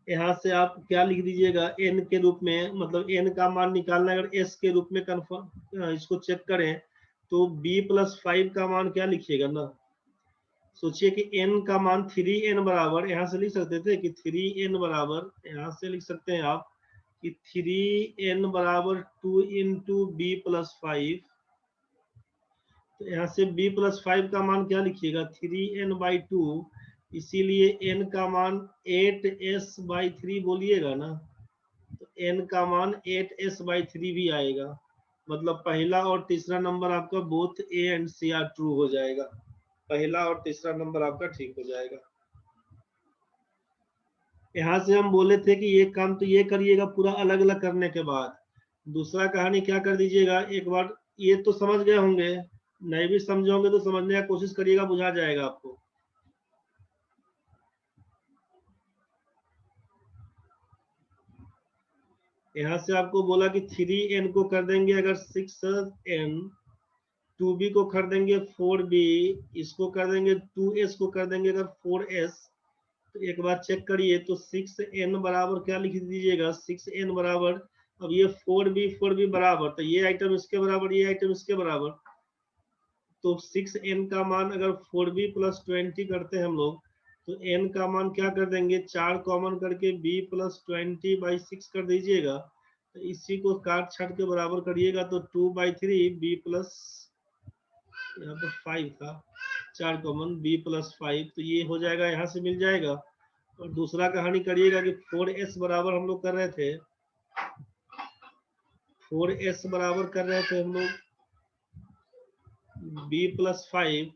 यहाँ से आप क्या लिख दीजिएगा n के रूप में, मतलब n का मान निकालना अगर s के रूप में कन्फर्म इसको चेक करें तो B+5 का मान क्या लिखिएगा ना। सोचिए कि n का मान 3n बराबर, यहाँ से लिख सकते थे कि 3n बराबर, यहाँ से लिख सकते हैं आप कि 3n बराबर 2 × B+5। तो यहाँ से B+5 का मान क्या लिखिएगा? 3n/2, इसीलिए n का मान 8s/3 बोलिएगा ना। तो n का मान 8s/3 भी आएगा। मतलब पहला और तीसरा नंबर आपका both A and C are true हो जाएगा। पहला और तीसरा नंबर आपका ठीक हो जाएगा। यहाँ से हम बोले थे कि ये काम तो ये करिएगा पूरा अलग अलग करने के बाद। दूसरा कहानी क्या कर दीजिएगा, एक बार ये तो समझ गए होंगे, नहीं भी समझे होंगे तो समझने का कोशिश करिएगा, बुझा जाएगा आपको। यहाँ से आपको बोला कि 3n को कर देंगे अगर 6n, 2b को कर देंगे 4b, इसको कर देंगे 2s को कर देंगे अगर 4s। तो एक बार चेक करिए, तो 6n बराबर क्या लिख दीजिएगा, 6n बराबर, अब ये 4b बराबर, तो ये आइटम इसके बराबर, ये आइटम इसके बराबर, तो 6n का मान अगर 4b प्लस 20 करते हैं हम लोग, तो n का मान क्या कर देंगे, 4 कॉमन करके b प्लस 20/6 कर दीजिएगा। तो इसी को काट छाट के बराबर करिएगा, तो 2/3 b प्लस, यहाँ पर 5 था, 4 कॉमन b प्लस 5, तो ये हो जाएगा, यहाँ से मिल जाएगा। और दूसरा कहानी करिएगा कि 4s बराबर हम लोग कर रहे थे, 4s बराबर कर रहे थे हम लोग b प्लस 5,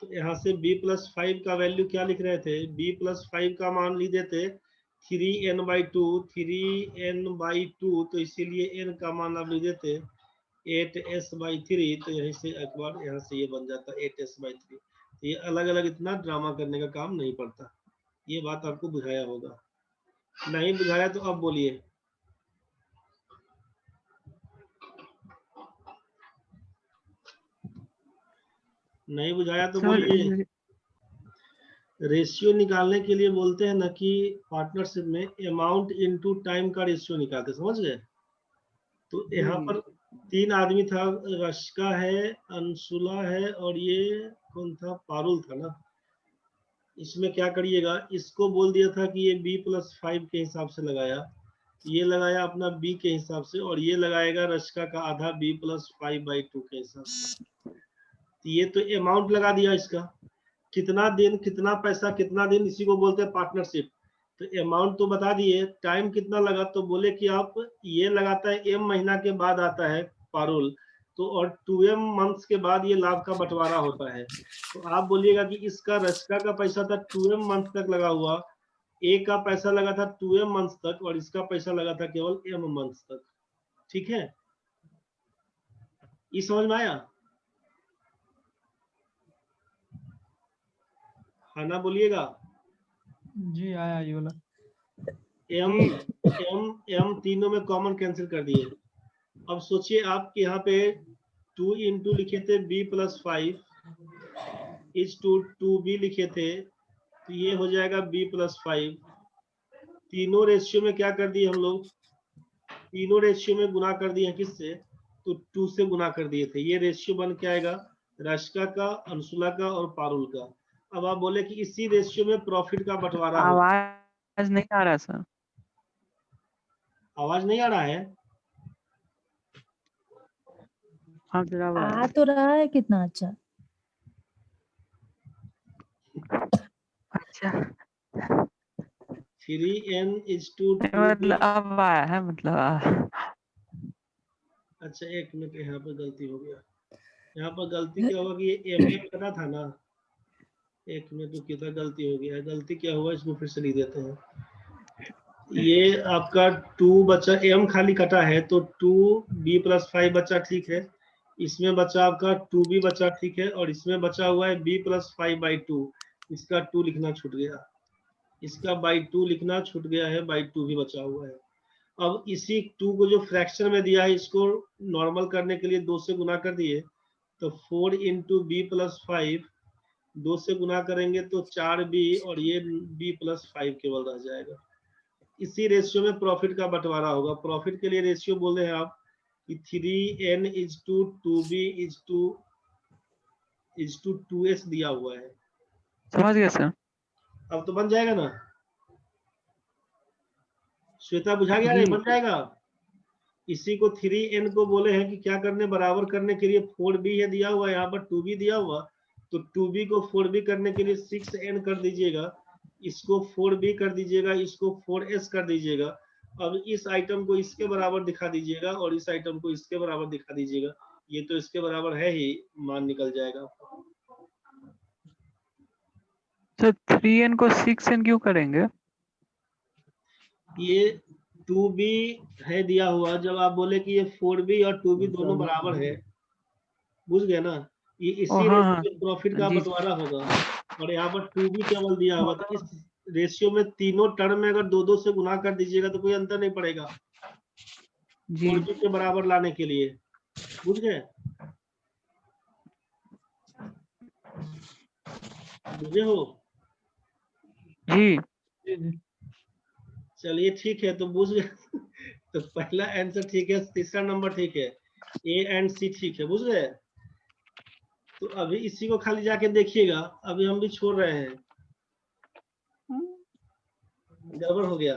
तो यहाँ से b प्लस 5 का वैल्यू क्या लिख रहे थे, b प्लस 5 का मान लिख देते 3n/2, 3n/2, तो इसीलिए n का मान आप लिख देते 8s/3, तो यहीं से एक बार यहाँ से ये बन जाता 8s/3। तो ये अलग अलग इतना ड्रामा करने का काम नहीं पड़ता, ये बात आपको बुझाया होगा। नहीं बुझाया तो अब बोलिए। नहीं बुझाया तो बोलिए। रेशियो निकालने के लिए बोलते हैं ना कि पार्टनरशिप में अमाउंट इनटू टाइम का रेशियो निकालते, समझ गए। तो यहाँ पर 3 आदमी था, रश्का है, अंशुला है, और ये कौन था, पारुल था ना। इसमें क्या करिएगा, इसको बोल दिया था कि ये b प्लस 5 के हिसाब से लगाया, ये लगाया अपना b के हिसाब से, और ये लगाएगा रश्का का आधा b प्लस 5/2 के हिसाब से। तो ये तो अमाउंट लगा दिया इसका, कितना दिन कितना पैसा कितना दिन, इसी को बोलते हैं पार्टनरशिप। तो अमाउंट तो बता दिए, टाइम कितना लगा, तो बोले कि आप ये लगाता है m महीना के बाद आता है पारुल, तो और 2m मंथ्स के बाद ये लाभ का बंटवारा होता है। तो आप बोलिएगा कि इसका रश्का का पैसा था 2m मंथ तक लगा हुआ, ए का पैसा लगा था 2m मंथ्स तक, और इसका पैसा लगा था केवल m मंथ्स तक। ठीक है, ये समझ में आया? हाँ ना बोलिएगा। जी आया ये वाला। m तीनों में कॉमन कैंसिल कर दिए। अब सोचिए आप यहाँ पे 2 इंटू लिखे थे b plus 5 is to 2b लिखे थे, तो ये हो जाएगा b प्लस 5। तीनों रेशियो में क्या कर दिए हम लोग, तीनों रेशियो में गुना कर दिए किससे, तो 2 से गुना कर दिए थे। ये रेशियो बन के आएगा रश्का का, अंशुला का और पारुल का। अब आप बोले कि इसी रेशियो में प्रॉफिट का बंटवारा हो। आवाज नहीं आ रहा सर। आवाज नहीं आ रहा है? हाँ जरा आ तो रहा है कितना अच्छा। अच्छा 3n इज टू 2b। मतलब अब आया है मतलब अच्छा एक मिनट, यहाँ पर गलती हो गया, यहाँ पर गलती क्या होगा कि ये mm करना था ना, एक मिनट तो कितना गलती हो गया है, गलती क्या हुआ इसको फिर से लिख देते हैं। ये आपका 2 बचा, m खाली कटा है, तो 2b प्लस 5 बचा, ठीक है। इसमें बचा आपका 2b बचा, ठीक है, और इसमें बचा हुआ है b प्लस 5/2, इसका 2 लिखना छूट गया, इसका by 2 लिखना छूट गया है, by 2 भी बचा हुआ है। अब इसी 2 को जो फ्रैक्शन में दिया है, इसको नॉर्मल करने के लिए 2 से गुना कर दिए, तो 4 इंटू बी प्लस 5, 2 से गुना करेंगे तो 4b, और ये b प्लस 5 केवल रह जाएगा। इसी रेशियो में प्रॉफिट का बंटवारा होगा। प्रॉफिट के लिए रेशियो बोल रहे हैं आप कि 3n is to 2b is to 2s दिया हुआ है। समझ गया सर। अब तो बन जाएगा ना श्वेता, बुझा गया नहीं? बन जाएगा। इसी को 3n को बोले हैं कि क्या करने, बराबर करने के लिए 4b है दिया हुआ, यहाँ पर 2b दिया हुआ, तो 2b को 4b करने के लिए 6n कर दीजिएगा, इसको 4b कर दीजिएगा, इसको 4s कर दीजिएगा। अब इस आइटम को इसके बराबर दिखा दीजिएगा, और इस आइटम को इसके बराबर दिखा दीजिएगा, ये तो इसके बराबर है ही, मान निकल जाएगा। सर 3n को 6n क्यों करेंगे? ये 2b है दिया हुआ, जब आप बोले कि ये 4b और 2b दोनों बराबर है, बुझ गए ना, ये इसी हाँ, रेशियो हाँ। में प्रॉफिट का जी। बंटवारा होगा। और यहाँ पर 2b केवल दिया हुआ, तो इस रेशियो में तीनों टर्म में अगर 2-2 से गुना कर दीजिएगा तो कोई अंतर नहीं पड़ेगा जी 4b के बराबर लाने के लिए, बुझ गए, बुझे हो? जी जी जी चलिए ठीक है, तो बुझ गए। तो पहला आंसर ठीक है, तीसरा नंबर ठीक है, ए एंड सी ठीक है, बुझ गए। तो अभी इसी को खाली जाके देखिएगा, अभी हम भी छोड़ रहे हैं, गड़बड़ हो गया।